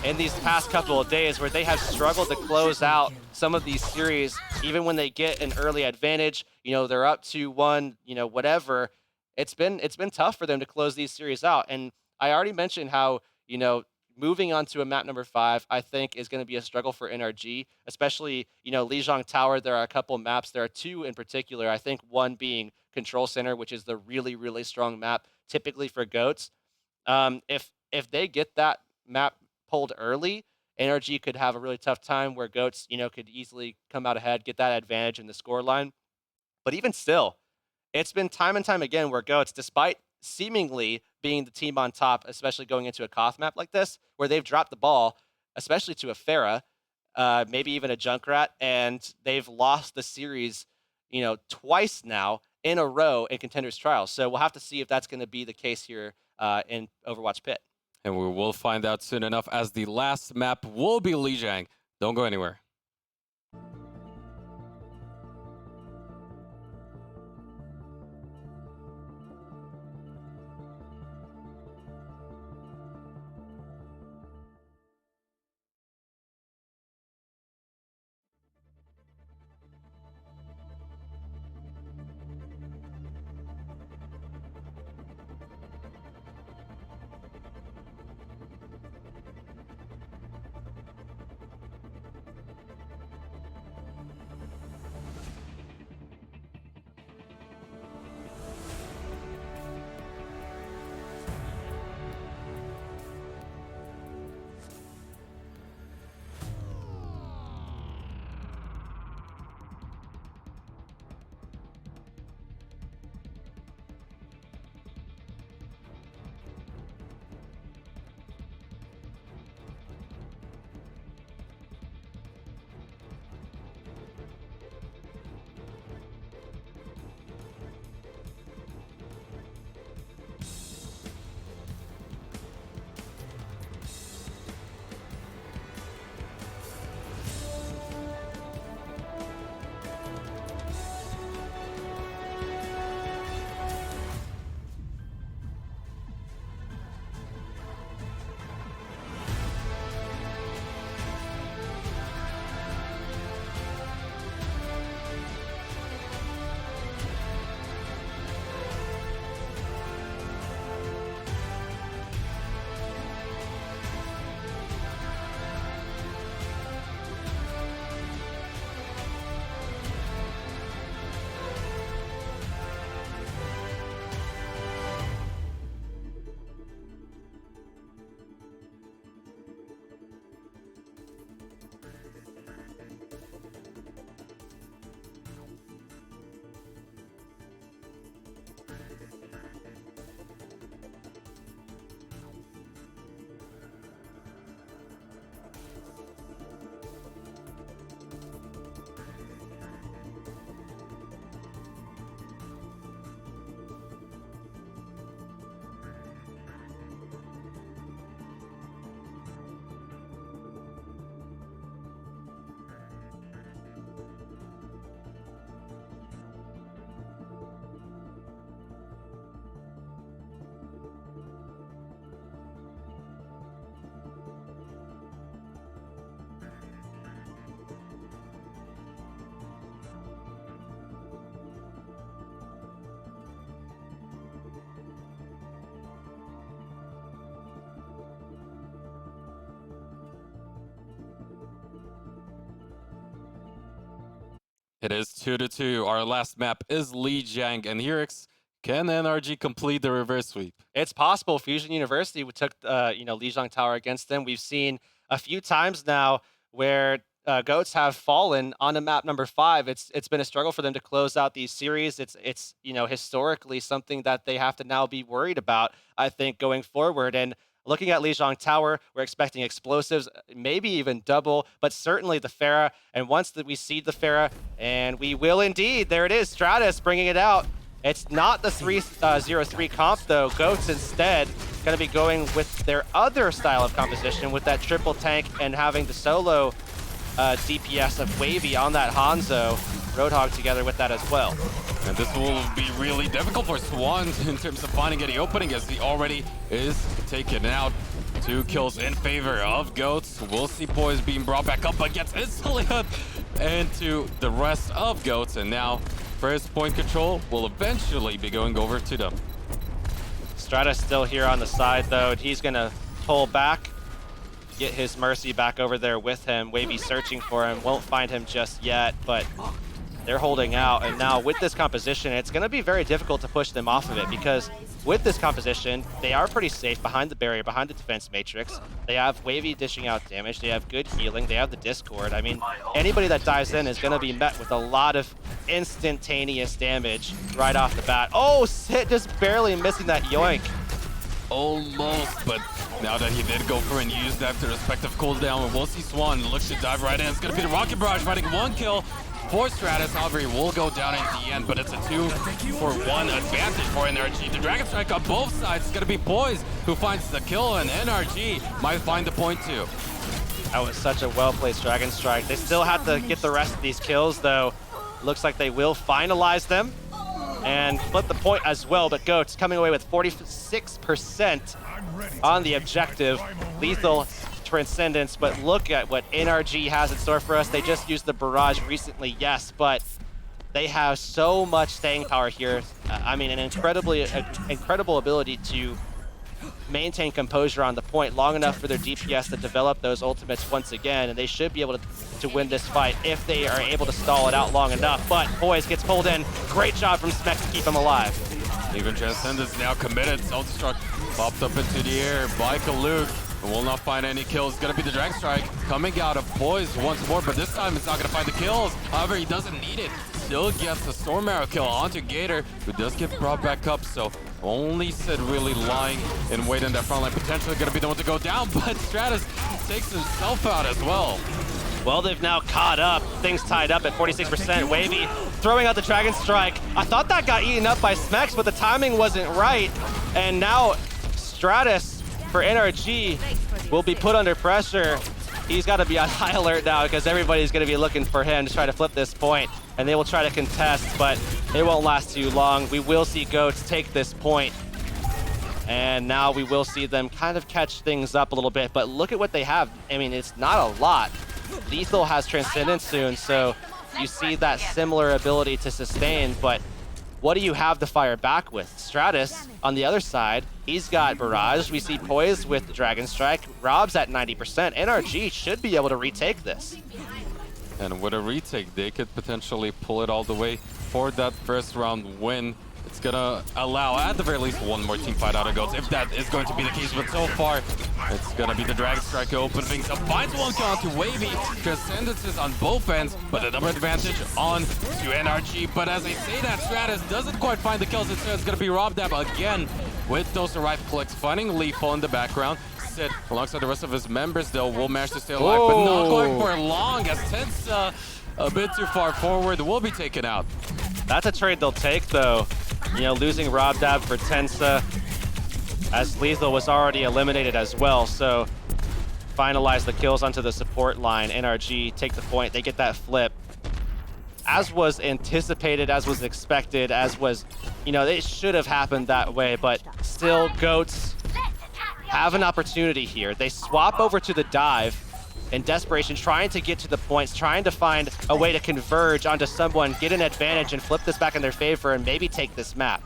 in these past couple of days, where they have struggled to close out some of these series. Even when they get an early advantage, they're up 2-1, whatever. It's been tough for them to close these series out. And I already mentioned how, moving on to a map number 5, I think is going to be a struggle for NRG, especially, Lijiang Tower. There are a couple maps. There are 2 in particular. I think one being Control Center, which is the really, really strong map, typically for Goats. If they get that map pulled early, NRG could have a really tough time, where Goats, could easily come out ahead, get that advantage in the scoreline. But even still, it's been time and time again where Goats, despite seemingly being the team on top, especially going into a Koth map like this, where they've dropped the ball, especially to a Pharah, maybe even a Junkrat, and they've lost the series, twice now in a row in Contenders Trials. So we'll have to see if that's going to be the case here in Overwatch Pit. And we will find out soon enough, as the last map will be Lijiang. Don't go anywhere. It is 2-2. Our last map is Lijiang and Hirix. Can NRG complete the reverse sweep? It's possible. Fusion University took Lijiang Tower against them. We've seen a few times now where goats have fallen on a map number 5. It's been a struggle for them to close out these series. It's historically something that they have to now be worried about, I think, going forward. And looking at Lijiang Tower, we're expecting explosives, maybe even double, but certainly the Pharah. And once that we seed the Pharah, and we will indeed, there it is, Stratus bringing it out. It's not the 3-0-3 comp though. Goats instead going to be going with their other style of composition with that triple tank and having the solo DPS of Wavy on that Hanzo. Roadhog together with that as well. And this will be really difficult for Swan in terms of finding any opening as he already is taken out. 2 kills in favor of Goats. We'll see Poise being brought back up against Isoliot and to the rest of Goats. And now first point control will eventually be going over to them. Stratus still here on the side though. He's gonna pull back, get his Mercy back over there with him. Wavy searching for him, won't find him just yet, but they're holding out. And now with this composition, it's gonna be very difficult to push them off of it because with this composition, they are pretty safe behind the barrier, behind the defense matrix. They have Wavy dishing out damage, they have good healing, they have the Discord. I mean, anybody that dives in is gonna be met with a lot of instantaneous damage right off the bat. Oh, Sit just barely missing that yoink. Almost, but now that he did go for and use that to respective cooldown, and we'll see Swan looks to dive right in. It's gonna be the Rocket Barrage finding 1 kill for Stratus. However, he will go down in the end, but it's a 2-for-1 advantage for NRG. The Dragon Strike on both sides. It's gonna be Poise who finds the kill, and NRG might find the point too. That was such a well-placed Dragon Strike. They still have to get the rest of these kills, though. Looks like they will finalize them and flip the point as well, but Goats coming away with 46% on the objective. Lethal Transcendence, but look at what NRG has in store for us. They just used the barrage recently, yes, but they have so much staying power here. I mean, an incredible ability to maintain composure on the point long enough for their DPS to develop those ultimates once again, and they should be able to win this fight if they are able to stall it out long enough. But Poise gets pulled in. Great job from Smex to keep him alive. Even Transcendence now committed. Self-destruct popped up into the air by Kaluk. And will not find any kills. It's gonna be the Drag Strike coming out of Poise once more, but this time it's not gonna find the kills. However, he doesn't need it. Still gets the Storm Arrow kill onto Gator, who does get brought back up, so only Sid really lying in wait in that front line. Potentially gonna be the one to go down, but Stratus takes himself out as well. Well, they've now caught up. Things tied up at 46%. Wavy throwing out the Dragon Strike. I thought that got eaten up by Smex, but the timing wasn't right. And now Stratus for NRG will be put under pressure. He's got to be on high alert now because everybody's going to be looking for him to try to flip this point, and they will try to contest, but it won't last too long. We will see Goats take this point, and now we will see them kind of catch things up a little bit, but look at what they have. I mean, it's not a lot. Lethal has Transcendence soon, so you see that similar ability to sustain, but what do you have to fire back with? Stratus, on the other side, he's got Barrage. We see Poise with Dragon Strike. Rob's at 90%. NRG should be able to retake this. And with a retake, they could potentially pull it all the way for that first round win. It's gonna allow, at the very least, one more team fight out of Goats, if that is going to be the case. But so far, it's gonna be the Dragon Strike open things up. Finds 1 kill onto Wavy. Transcendences on both ends, but the double advantage on to NRG. But as I say that, Stratus doesn't quite find the kills. It's gonna be robbed up again with those arrive clicks, finding Lethal in the background. Sid, alongside the rest of his members, though, will manage to stay alive, but not going for long, as Tensa a bit too far forward will be taken out. That's a trade they'll take, though. You know, losing Rob Dab for Tensa, as Lethal was already eliminated as well. So finalize the kills onto the support line. NRG take the point. They get that flip. As was anticipated, as was expected, as was, you know, it should have happened that way, but still Goats have an opportunity here. They swap over to the dive in desperation, trying to get to the points, trying to find a way to converge onto someone, get an advantage, and flip this back in their favor and maybe take this map.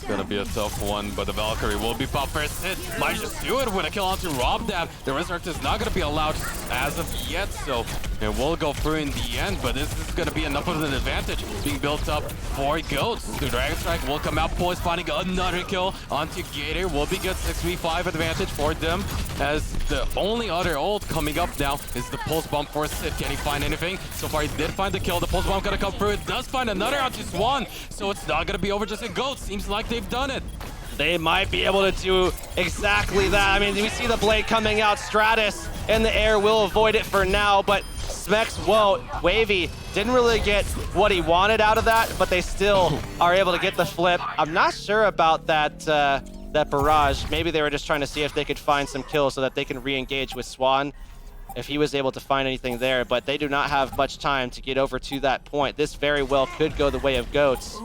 Gonna be a tough one, but the Valkyrie will be popped first hit. Might just do it with a kill onto Rob Dab. The Resurrect is not gonna be allowed as of yet, so it will go through in the end, but this is gonna be enough of an advantage being built up for Goats. The Dragon Strike will come out, Poise finding another kill onto Gator. Will be good 6v5 advantage for them, as the only other ult coming up now is the Pulse Bomb for Sid. Can he find anything? So far he did find the kill. The Pulse Bomb gonna come through. It does find another onto Swan, so it's not gonna be over just a Goat. Seems like they've done it. They might be able to do exactly that. I mean, we see the blade coming out. Stratus in the air will avoid it for now, but Smex won't. Wavy didn't really get what he wanted out of that, but they still are able to get the flip. I'm not sure about that that barrage. Maybe they were just trying to see if they could find some kills so that they can re-engage with Swan if he was able to find anything there, but they do not have much time to get over to that point. This very well could go the way of Goats.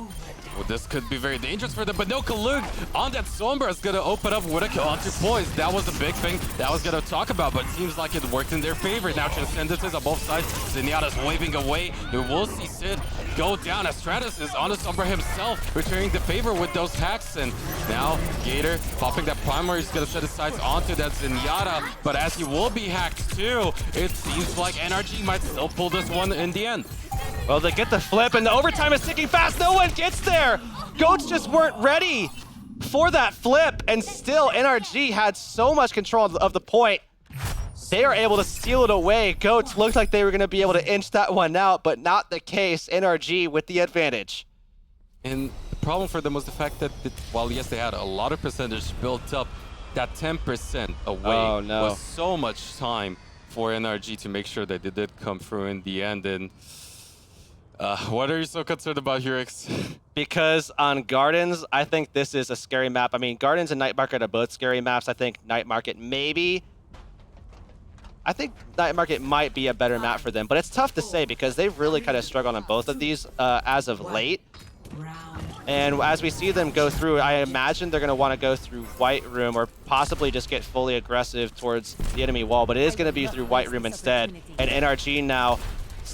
Well, this could be very dangerous for them, but no, Kalug on that Sombra is going to open up with a kill onto Poise. That was the big thing that I was going to talk about, but it seems like it worked in their favor. Now Transcendences on both sides. Zenyatta's waving away. We will see Sid go down as Stratus is on the Sombra himself, returning the favor with those hacks. And now Gator popping that primary is going to set his sights onto that Zenyatta, but as he will be hacked too, it seems like NRG might still pull this one in the end. Well, they get the flip, and the overtime is ticking fast. No one gets there. Goats just weren't ready for that flip, and still NRG had so much control of the point. They are able to steal it away. Goats looked like they were going to be able to inch that one out, but not the case. NRG with the advantage. And the problem for them was the fact that, while yes, they had a lot of percentage built up, that 10% away was so much time for NRG to make sure that they did come through in the end. And what are you so concerned about, Hurix? Because on Gardens, I think this is a scary map. I mean, Gardens and Night Market are both scary maps. I think Night Market maybe. I think Night Market might be a better map for them, but it's tough to say because they've really kind of struggled on both of these as of late. And as we see them go through, I imagine they're going to want to go through White Room or possibly just get fully aggressive towards the enemy wall, but it is going to be through White Room instead. And NRG now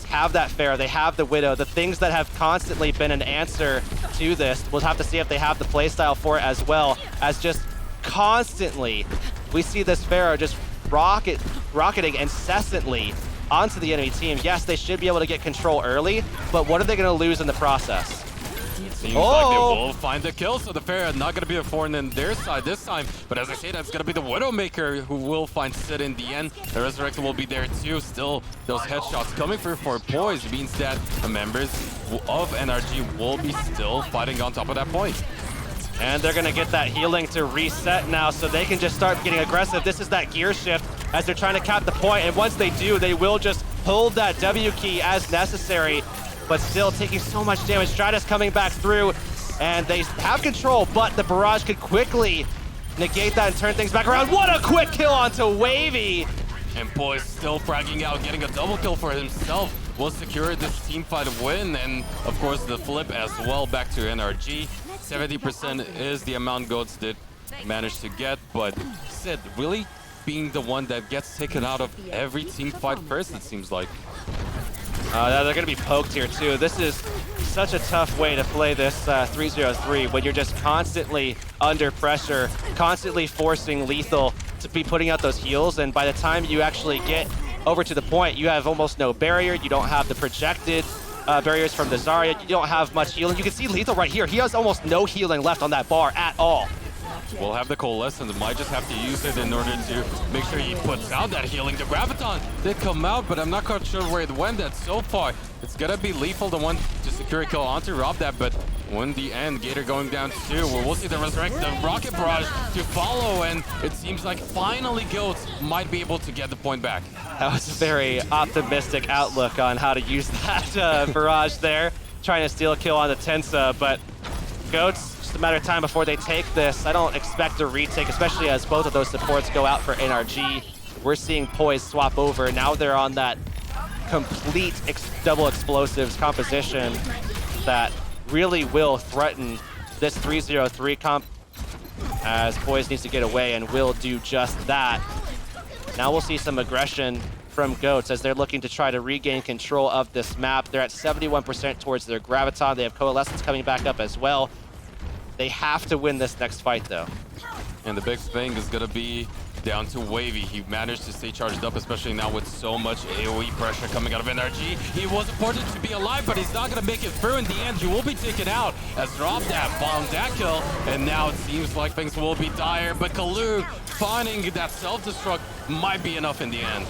have that Pharaoh, they have the Widow, the things that have constantly been an answer to this. We'll have to see if they have the playstyle for it as well, as just constantly we see this Pharaoh just rocketing incessantly onto the enemy team. Yes, they should be able to get control early, but what are they going to lose in the process? Seems like they will find the kill, so the Pharaoh not going to be a thorn in their side this time. But as I say, that's going to be the Widowmaker who will find Sid in the end. The Resurrector will be there too. Still, those headshots coming through for Poise means that the members of NRG will be still fighting on top of that point. And they're going to get that healing to reset now, so they can just start getting aggressive. This is that gear shift as they're trying to cap the point, and once they do, they will just hold that W key as necessary, but still taking so much damage. Stratus coming back through, and they have control, but the barrage could quickly negate that and turn things back around. What a quick kill onto Wavy! And Poise still fragging out, getting a double kill for himself. Will secure this team fight win, and of course the flip as well back to NRG. 70% is the amount Goats did manage to get, but Sid really being the one that gets taken out of every team fight first, it seems like. They're going to be poked here too. This is such a tough way to play this 303 when you're just constantly under pressure, constantly forcing Lethal to be putting out those heals, and by the time you actually get over to the point, you have almost no barrier. You don't have the projected barriers from the Zarya. You don't have much healing. You can see Lethal right here. He has almost no healing left on that bar at all. We'll have the Coalescence, might just have to use it in order to make sure he puts out that healing. The Graviton did come out, but I'm not quite sure where it went at so far. It's gonna be Lethal, the one to secure a kill onto Rob that, but in the end, Gator going down too. We'll see the Resurrect, the Rocket Barrage to follow, and it seems like finally Goats might be able to get the point back. That was a very optimistic outlook on how to use that barrage there, trying to steal a kill on the Tensa, but Goats, just a matter of time before they take this. I don't expect a retake, especially as both of those supports go out for NRG. We're seeing Poise swap over. Now they're on that complete double explosives composition that really will threaten this 303 comp, as Poise needs to get away and will do just that. Now we'll see some aggression from Goats as they're looking to try to regain control of this map. They're at 71% towards their Graviton. They have Coalescence coming back up as well. They have to win this next fight, though. And the big thing is going to be down to Wavy. He managed to stay charged up, especially now with so much AoE pressure coming out of NRG. He was important to be alive, but he's not going to make it through in the end. He will be taken out as Robdab found that kill, and now it seems like things will be dire, but Kalug finding that self-destruct might be enough in the end.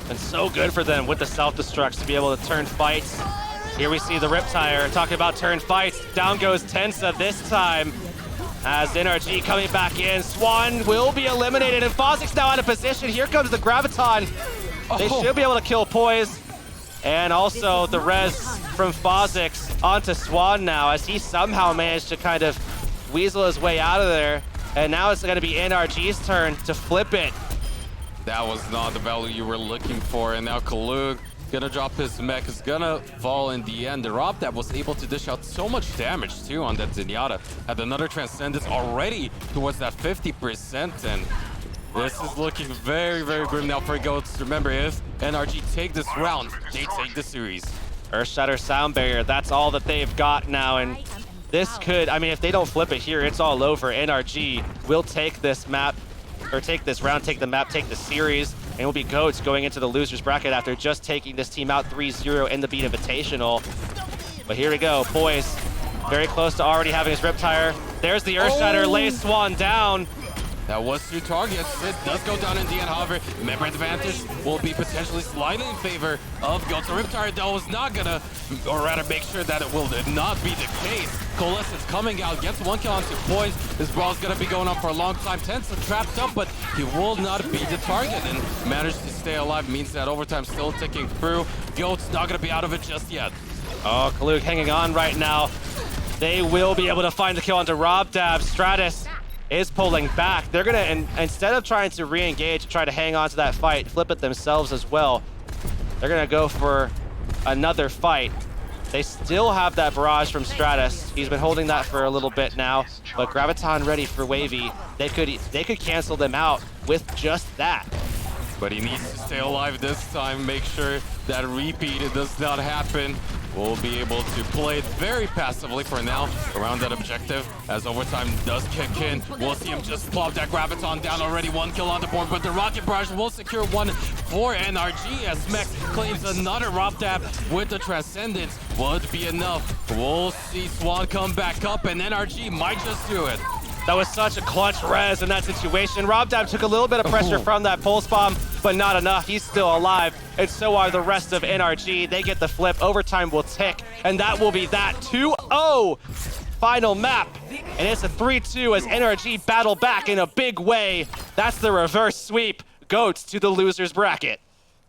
And so good for them with the self-destructs to be able to turn fights. Here we see the Riptire talking about turn fights. Down goes Tensa this time. As NRG coming back in, Swan will be eliminated, and Fozzic's now out of position. Here comes the Graviton. They should be able to kill Poise. And also the res from Fozzix onto Swan now, as he somehow managed to kind of weasel his way out of there. And now it's going to be NRG's turn to flip it. That was not the value you were looking for, and now Kalug gonna drop his mech, is gonna fall in the end. The Robdab was able to dish out so much damage too on that Zenyatta. Had another Transcendence already towards that 50%, and this is looking very, very grim now for Goats. Remember, if NRG take this round, they take the series. Earthshatter Sound Barrier, that's all that they've got now, and this could, I mean, if they don't flip it here, it's all over. NRG will take this map, or take this round, take the map, take the series, and it will be Goats going into the loser's bracket after just taking this team out 3-0 in the Beat Invitational. But here we go, Poise, very close to already having his Riptire. There's the Earthshatter, lays Swan down. That was 2 targets. It does go down in the end, however, member advantage will be potentially slightly in favor of Goats. Riptire, though, is not gonna, or rather make sure that it will not be the case. Coalescence coming out, gets 1 kill onto Poise. This brawl's gonna be going on for a long time. Tensa trapped up, but he will not be the target, and managed to stay alive. Means that overtime still ticking through. Goats not gonna be out of it just yet. Oh, Kalug hanging on right now. They will be able to find the kill onto Robdab. Stratus is pulling back. They're gonna, instead of trying to re-engage, try to hang on to that fight, flip it themselves as well. They're gonna go for another fight. They still have that barrage from Stratus. He's been holding that for a little bit now, but Graviton ready for Wavy. They could cancel them out with just that. But he needs to stay alive this time, make sure that repeat does not happen. We'll be able to play it very passively for now around that objective. As overtime does kick in, we'll see him just plop that Graviton down already. 1 kill on the board, but the Rocket Barrage will secure 1 for NRG as Mech claims another Robdab with the Transcendence. Will it be enough? We'll see Swan come back up, and NRG might just do it. That was such a clutch res in that situation. Robdab took a little bit of pressure from that pulse bomb, but not enough. He's still alive, and so are the rest of NRG. They get the flip. Overtime will tick, and that will be that 2-0 final map. And it's a 3-2 as NRG battle back in a big way. That's the reverse sweep. Goats to the loser's bracket.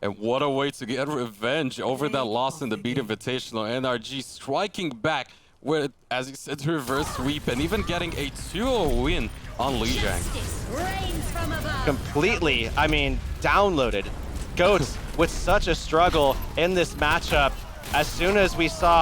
And what a way to get revenge over that loss in the Beat Invitational. NRG striking back with, as you said, reverse sweep, and even getting a 2-0 win on Lijiang. Completely, I mean, downloaded. Goats with such a struggle in this matchup. As soon as we saw